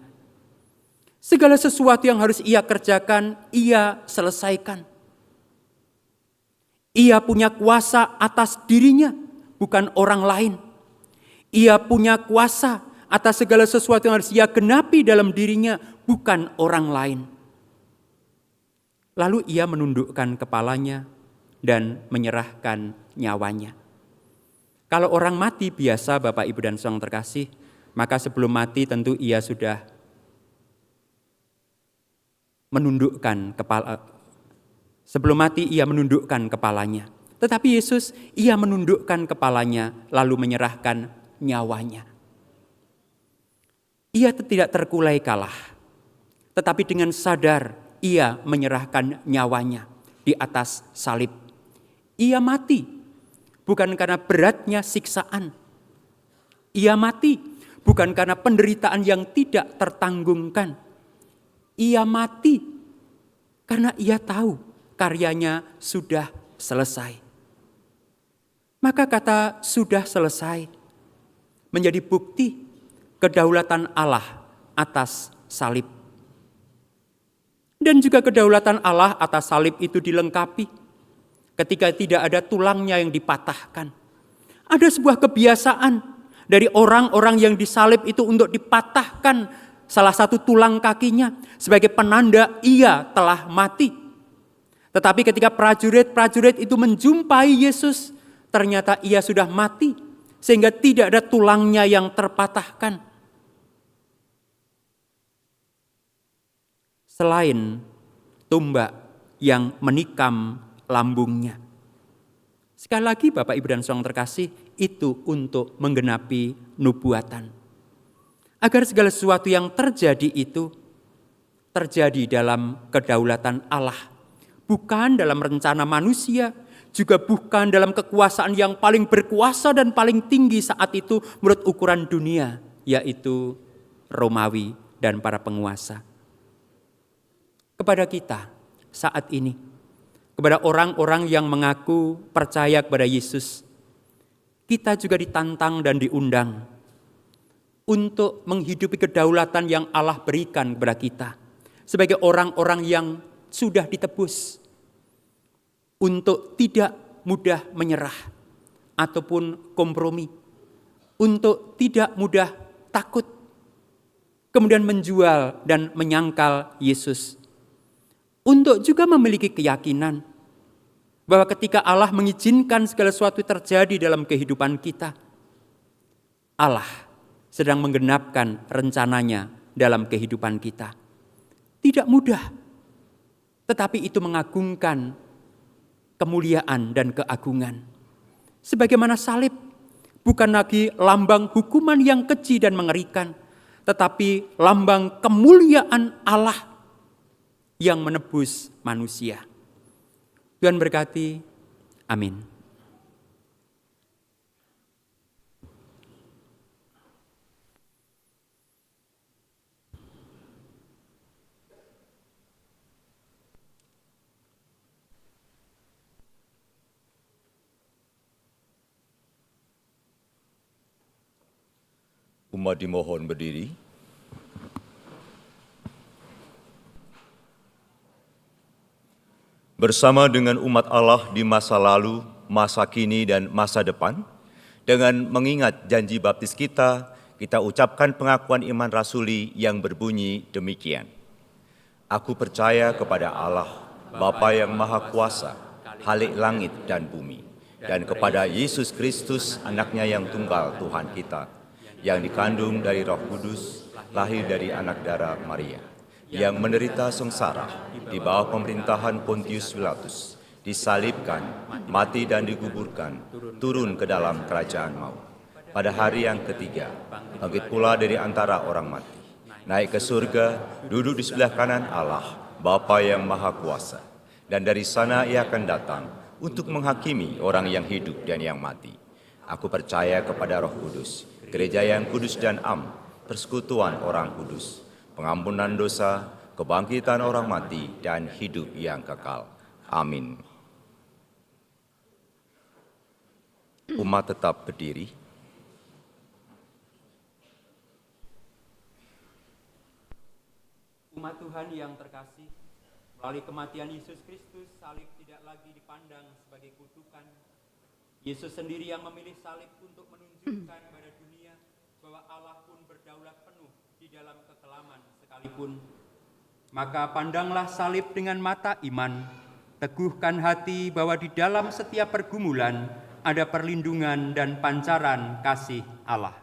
Segala sesuatu yang harus Ia kerjakan, Ia selesaikan. Ia punya kuasa atas dirinya, bukan orang lain. Ia punya kuasa atas segala sesuatu yang harus Ia genapi dalam dirinya, bukan orang lain. Lalu Ia menundukkan kepalanya dan menyerahkan nyawanya. Kalau orang mati biasa, Bapak, Ibu, dan Saudara terkasih, maka sebelum mati tentu Ia sudah menundukkan kepala. Sebelum mati Ia menundukkan kepalanya. Tetapi Yesus, Ia menundukkan kepalanya lalu menyerahkan nyawanya. Ia tidak terkulai kalah, tetapi dengan sadar Ia menyerahkan nyawanya di atas salib. Ia mati bukan karena beratnya siksaan. Ia mati bukan karena penderitaan yang tidak tertanggungkan. Ia mati karena Ia tahu karyanya sudah selesai. Maka kata "sudah selesai" menjadi bukti kedaulatan Allah atas salib. Dan juga kedaulatan Allah atas salib itu dilengkapi ketika tidak ada tulangnya yang dipatahkan. Ada sebuah kebiasaan dari orang-orang yang disalib itu untuk dipatahkan salah satu tulang kakinya sebagai penanda ia telah mati. Tetapi ketika prajurit-prajurit itu menjumpai Yesus, ternyata Ia sudah mati sehingga tidak ada tulangnya yang terpatahkan. Selain tombak yang menikam lambungnya. Sekali lagi Bapak, Ibu, dan Saudara terkasih, itu untuk menggenapi nubuatan. Agar segala sesuatu yang terjadi itu terjadi dalam kedaulatan Allah. Bukan dalam rencana manusia, juga bukan dalam kekuasaan yang paling berkuasa dan paling tinggi saat itu menurut ukuran dunia, yaitu Romawi dan para penguasa. Kepada kita saat ini, kepada orang-orang yang mengaku percaya kepada Yesus, kita juga ditantang dan diundang untuk menghidupi kedaulatan yang Allah berikan kepada kita. sebagai orang-orang yang sudah ditebus untuk tidak mudah menyerah ataupun kompromi, untuk tidak mudah takut, kemudian menjual dan menyangkal Yesus. Untuk juga memiliki keyakinan bahwa ketika Allah mengizinkan segala sesuatu terjadi dalam kehidupan kita, Allah sedang menggenapkan rencananya dalam kehidupan kita. Tidak mudah, tetapi itu mengagungkan kemuliaan dan keagungan. Sebagaimana salib bukan lagi lambang hukuman yang keji dan mengerikan, tetapi lambang kemuliaan Allah yang menebus manusia. Tuhan berkati, amin. Umat dimohon berdiri. Bersama dengan umat Allah di masa lalu, masa kini, dan masa depan, dengan mengingat janji baptis kita ucapkan pengakuan iman rasuli yang berbunyi demikian. Aku percaya kepada Allah, Bapa yang Maha Kuasa, Khalik langit dan bumi, dan kepada Yesus Kristus, anaknya yang tunggal Tuhan kita, yang dikandung dari Roh Kudus, lahir dari anak darah Maria, yang menderita sengsara di bawah pemerintahan Pontius Pilatus, disalibkan, mati dan dikuburkan, turun ke dalam kerajaan maut. Pada hari yang ketiga, bangkit pula dari antara orang mati, naik ke surga, duduk di sebelah kanan Allah, Bapa yang Maha Kuasa, dan dari sana Ia akan datang untuk menghakimi orang yang hidup dan yang mati. Aku percaya kepada Roh Kudus, gereja yang kudus dan am, persekutuan orang kudus, pengampunan dosa, kebangkitan orang mati, dan hidup yang kekal. Amin. Umat tetap berdiri. Umat Tuhan yang terkasih, melalui kematian Yesus Kristus, salib tidak lagi dipandang sebagai kutukan. Yesus sendiri yang memilih salib untuk menunjukkan pada dunia bahwa Allah pun berdaulat penuh di dalam kekelaman sekalipun. Maka pandanglah salib dengan mata iman, teguhkan hati bahwa di dalam setiap pergumulan ada perlindungan dan pancaran kasih Allah.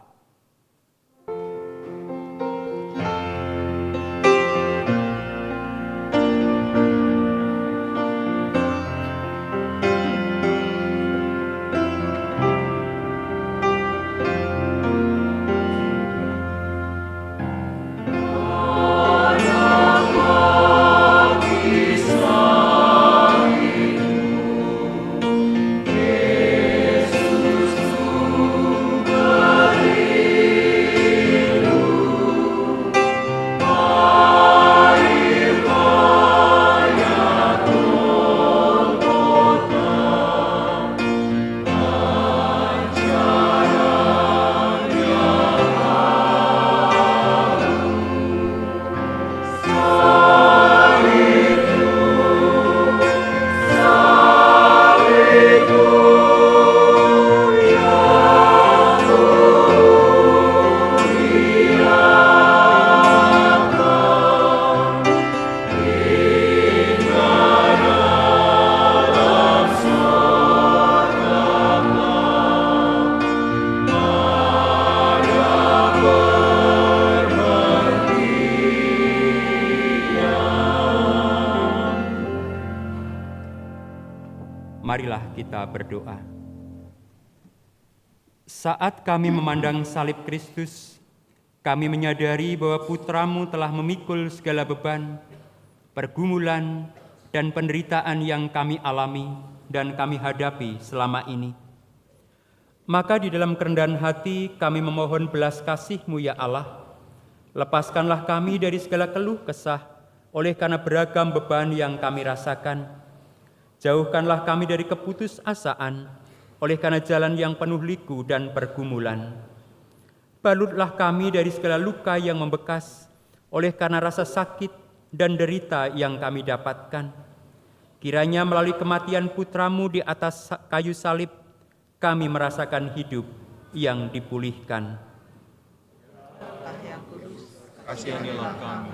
Marilah kita berdoa. Saat kami memandang salib Kristus, kami menyadari bahwa Putra-Mu telah memikul segala beban, pergumulan, dan penderitaan yang kami alami dan kami hadapi selama ini. Maka di dalam kerendahan hati kami memohon belas kasih-Mu ya Allah. Lepaskanlah kami dari segala keluh kesah oleh karena beragam beban yang kami rasakan. Jauhkanlah kami dari keputusasaan oleh karena jalan yang penuh liku dan pergumulan. Balutlah kami dari segala luka yang membekas oleh karena rasa sakit, dan derita yang kami dapatkan. Kiranya melalui kematian Putra-Mu di atas kayu salib, kami merasakan hidup yang dipulihkan. Kasihanilah kami.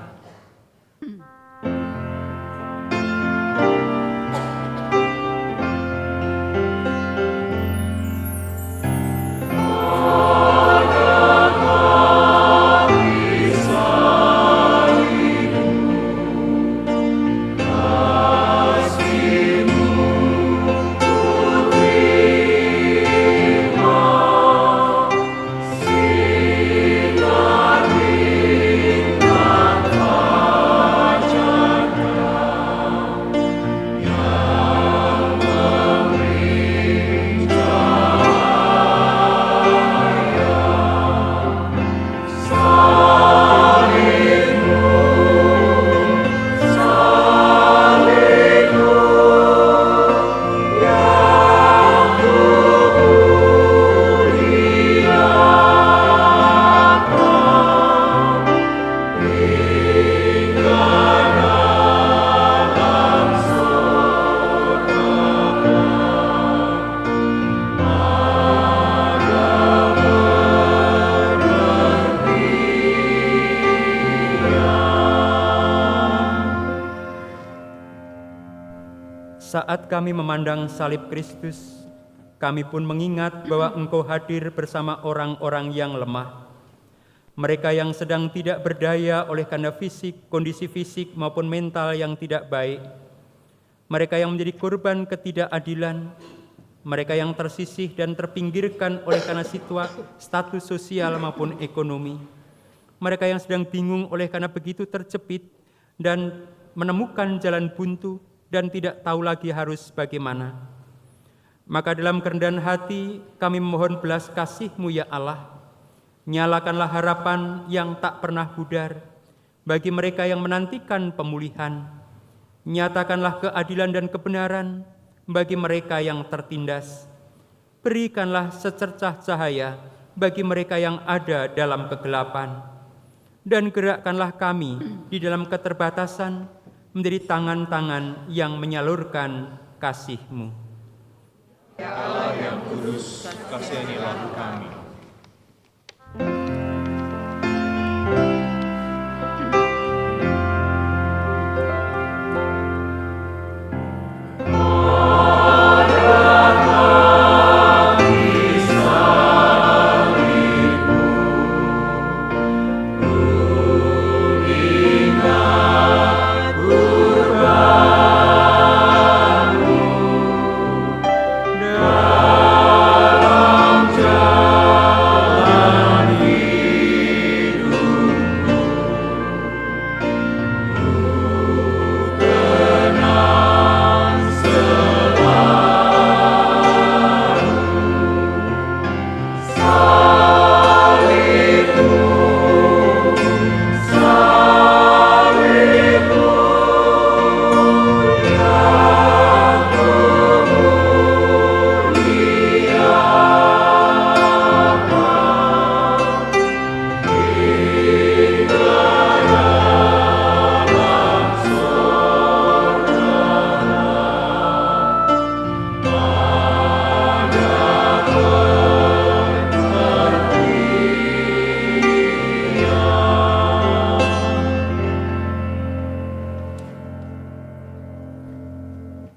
Saat kami memandang salib Kristus, kami pun mengingat bahwa Engkau hadir bersama orang-orang yang lemah. Mereka yang sedang tidak berdaya oleh karena kondisi fisik maupun mental yang tidak baik. Mereka yang menjadi korban ketidakadilan. Mereka yang tersisih dan terpinggirkan oleh karena status sosial maupun ekonomi. Mereka yang sedang bingung oleh karena begitu terjepit dan menemukan jalan buntu dan tidak tahu lagi harus bagaimana. Maka dalam kerendahan hati kami memohon belas kasih-Mu ya Allah. Nyalakanlah harapan yang tak pernah pudar bagi mereka yang menantikan pemulihan. Nyatakanlah keadilan dan kebenaran bagi mereka yang tertindas. Berikanlah secercah cahaya bagi mereka yang ada dalam kegelapan. Dan gerakkanlah kami di dalam keterbatasan menjadi tangan-tangan yang menyalurkan kasih-Mu. Ya Allah yang kudus, kasihanilah kami.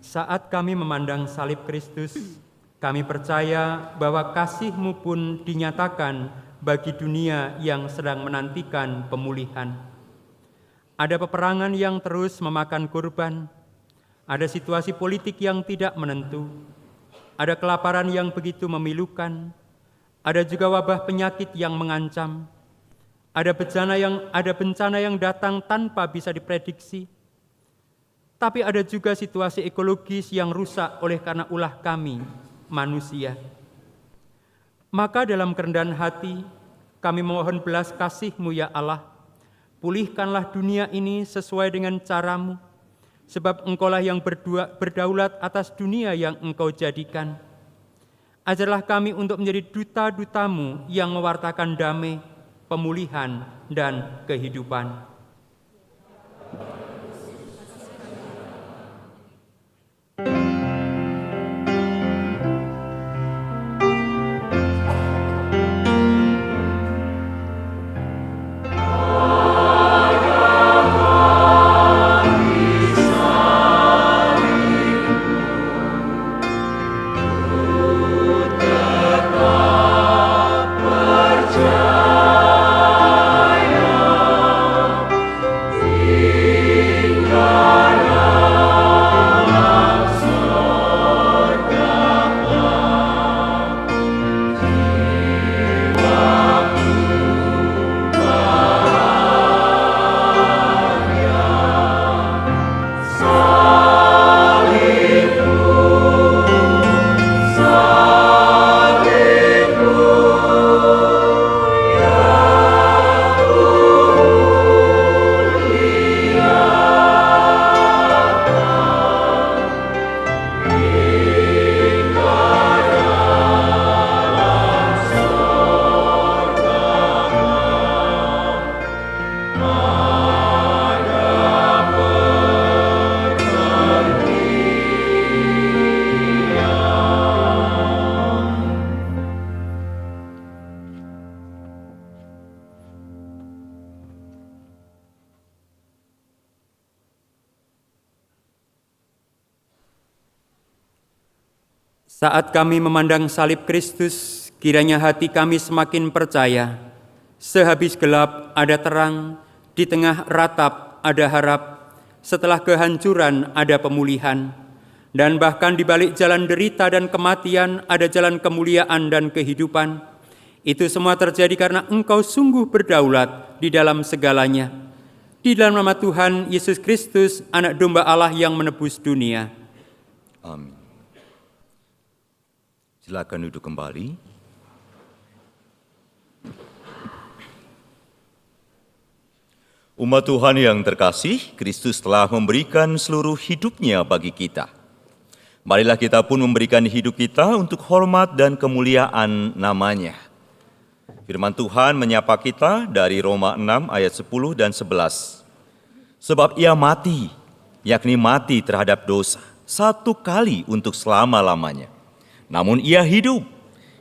Saat kami memandang salib Kristus, kami percaya bahwa kasih-Mu pun dinyatakan bagi dunia yang sedang menantikan pemulihan. Ada peperangan yang terus memakan korban, ada situasi politik yang tidak menentu, ada kelaparan yang begitu memilukan, ada juga wabah penyakit yang mengancam, ada bencana yang datang tanpa bisa diprediksi. Tapi ada juga situasi ekologis yang rusak oleh karena ulah kami, manusia. Maka dalam kerendahan hati, kami memohon belas kasih-Mu ya Allah. Pulihkanlah dunia ini sesuai dengan cara-Mu, sebab Engkaulah yang berdaulat atas dunia yang Engkau jadikan. Ajarlah kami untuk menjadi duta-duta-Mu yang mewartakan damai, pemulihan, dan kehidupan. Saat kami memandang salib Kristus, kiranya hati kami semakin percaya. Sehabis gelap ada terang, di tengah ratap ada harap, setelah kehancuran ada pemulihan, dan bahkan di balik jalan derita dan kematian ada jalan kemuliaan dan kehidupan. Itu semua terjadi karena Engkau sungguh berdaulat di dalam segalanya. Di dalam nama Tuhan Yesus Kristus, Anak Domba Allah yang menebus dunia. Amin. Silakan duduk kembali. Umat Tuhan yang terkasih, Kristus telah memberikan seluruh hidupnya bagi kita. Marilah kita pun memberikan hidup kita untuk hormat dan kemuliaan namanya. Firman Tuhan menyapa kita dari Roma 6 ayat 10 dan 11. Sebab ia mati, yakni mati terhadap dosa, satu kali untuk selama-lamanya. Namun ia hidup,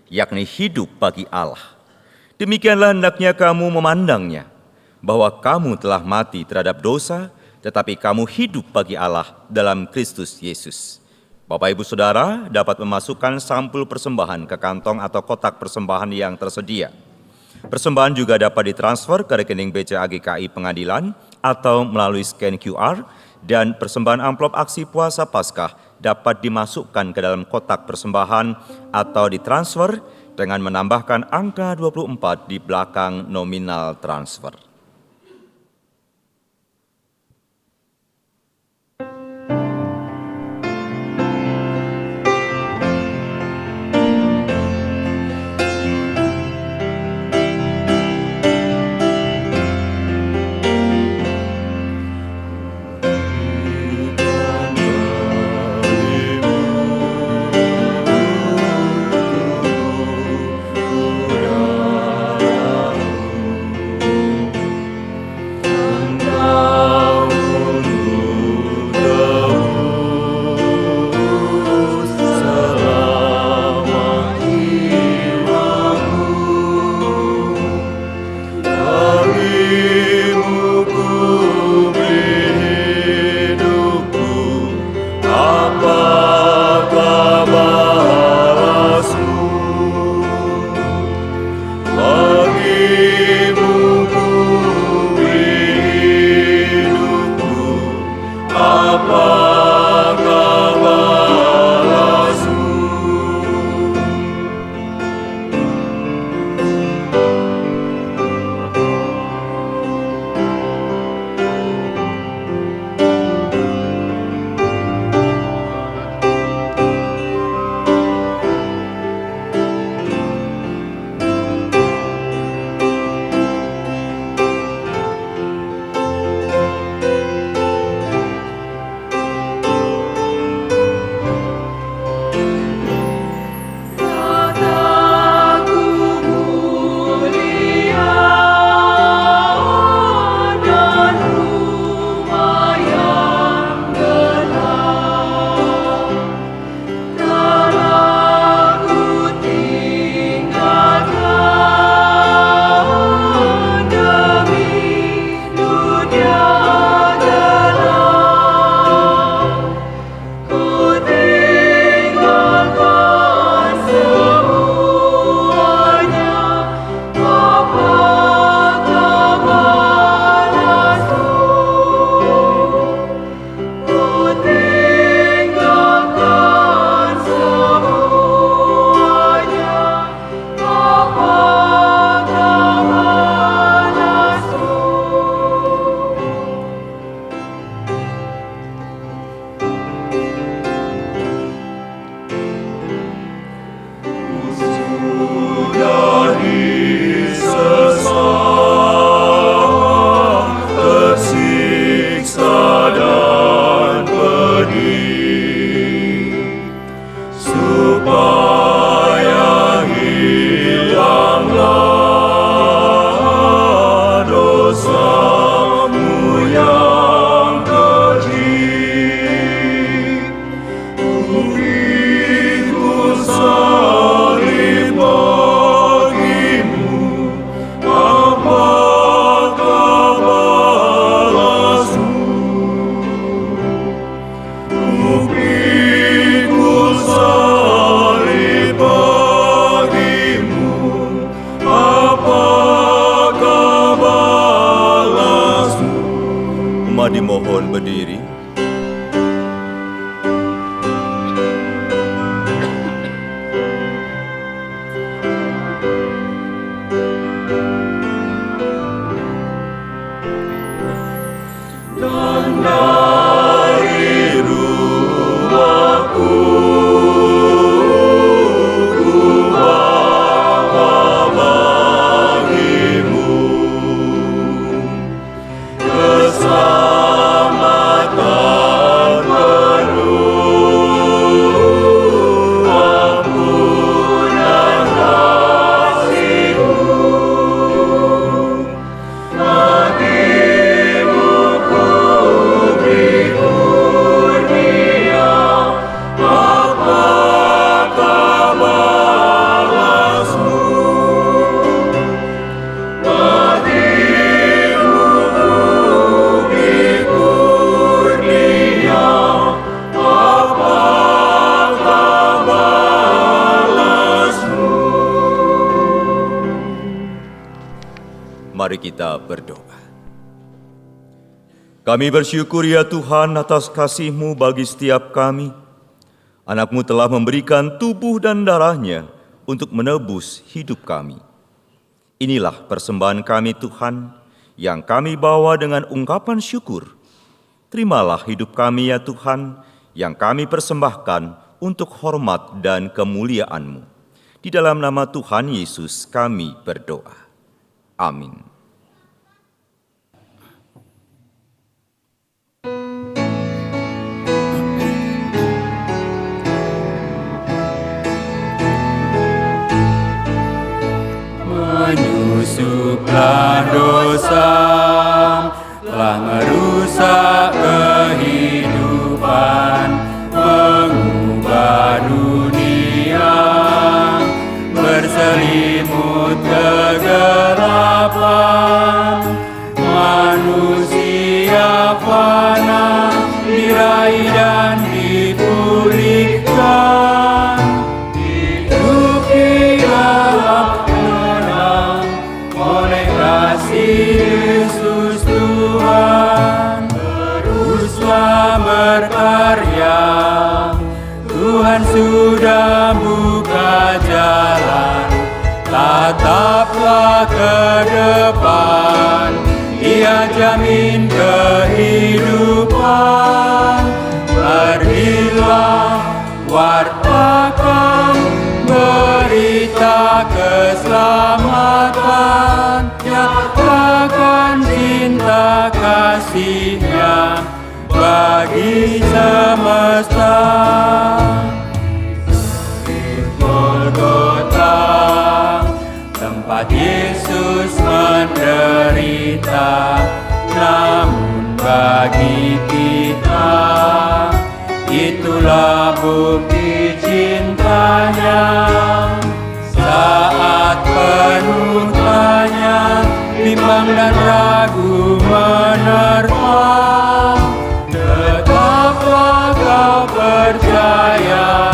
yakni hidup bagi Allah. Demikianlah hendaknya kamu memandangnya, bahwa kamu telah mati terhadap dosa, tetapi kamu hidup bagi Allah dalam Kristus Yesus. Bapak Ibu Saudara dapat memasukkan sampul persembahan ke kantong atau kotak persembahan yang tersedia. Persembahan juga dapat ditransfer ke rekening BCA GKI Pengadilan atau melalui scan QR, dan persembahan amplop aksi puasa Paskah dapat dimasukkan ke dalam kotak persembahan atau ditransfer dengan menambahkan angka 24 di belakang nominal transfer. berdiri. Mari kita berdoa. Kami bersyukur ya Tuhan atas kasih-Mu bagi setiap kami. Anak-Mu telah memberikan tubuh dan darahnya untuk menebus hidup kami. Inilah persembahan kami Tuhan, yang kami bawa dengan ungkapan syukur. Terimalah hidup kami ya Tuhan, yang kami persembahkan untuk hormat dan kemuliaan-Mu. Di dalam nama Tuhan Yesus kami berdoa. Amin. Menyusuplah dosa, telah merusak kehidupan, mengubah dunia, berselimut kegelapan. Manusia fana, diraih dan dipulihkan, hidup di dalam menang oleh kasih Yesus Tuhan. Teruslah berkarya, Tuhan sudah buka jalan. Tataplah ke depan, Dia jamin kehidupan. Pergilah, wartakan berita keselamatan, nyatakan cinta kasih-Nya bagi semesta. Golgota, tempat Yesus menderita, namun bagi kita itulah bukti cintanya. Saat penuh tanya, bimbang dan ragu menerpa, tetaplah kau percaya,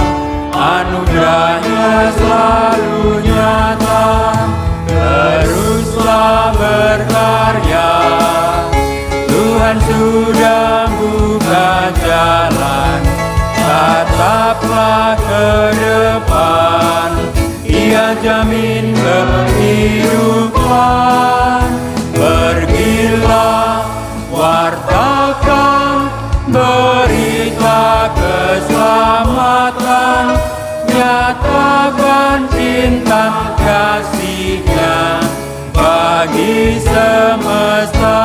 anugerahnya selalu nyata. Teruslah berkarya, Tuhan sudah buka jalan. Tataplah ke depan, Dia jamin kehidupan. Pergilah, wartakan berita keselamatan, nyatakan cinta kasih-Nya bagi semesta.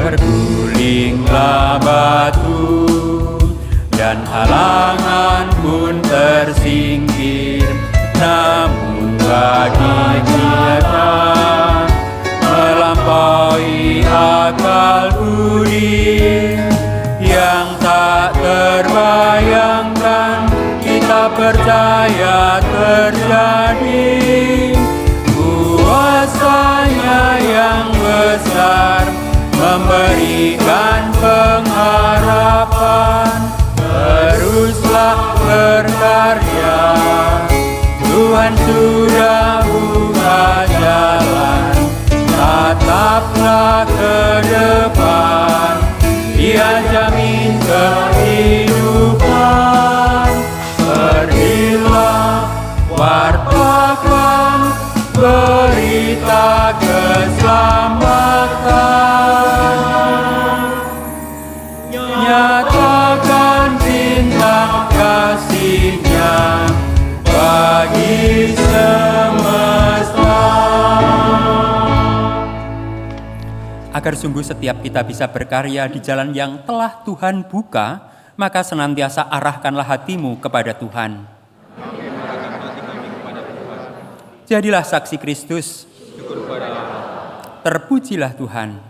Tergulinglah batu dan halangan pun tersingkir, namun bagi kita melampaui akal budi yang tak terbayangkan, kita percaya terjadi. Kuasa-Nya yang besar memberikan pengharapan. Teruslah berkarya, sudah buka jalan, tataplah ke depan, Dia jamin kehidupan. Pergilah, wartakan berita keselamatan, nyatakan cinta kasih-Nya bagi semesta. Agar sungguh setiap kita bisa berkarya di jalan yang telah Tuhan buka, maka senantiasa arahkanlah hatimu kepada Tuhan. Jadilah saksi Kristus. Terpujilah Tuhan.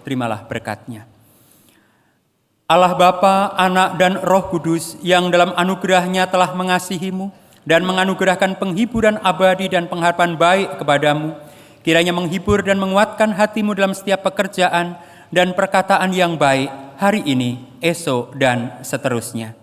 Terimalah berkat-Nya. Allah Bapa, Anak, dan Roh Kudus yang dalam anugerah-Nya telah mengasihimu dan menganugerahkan penghiburan abadi dan pengharapan baik kepadamu, kiranya menghibur dan menguatkan hatimu dalam setiap pekerjaan dan perkataan yang baik hari ini, esok, dan seterusnya.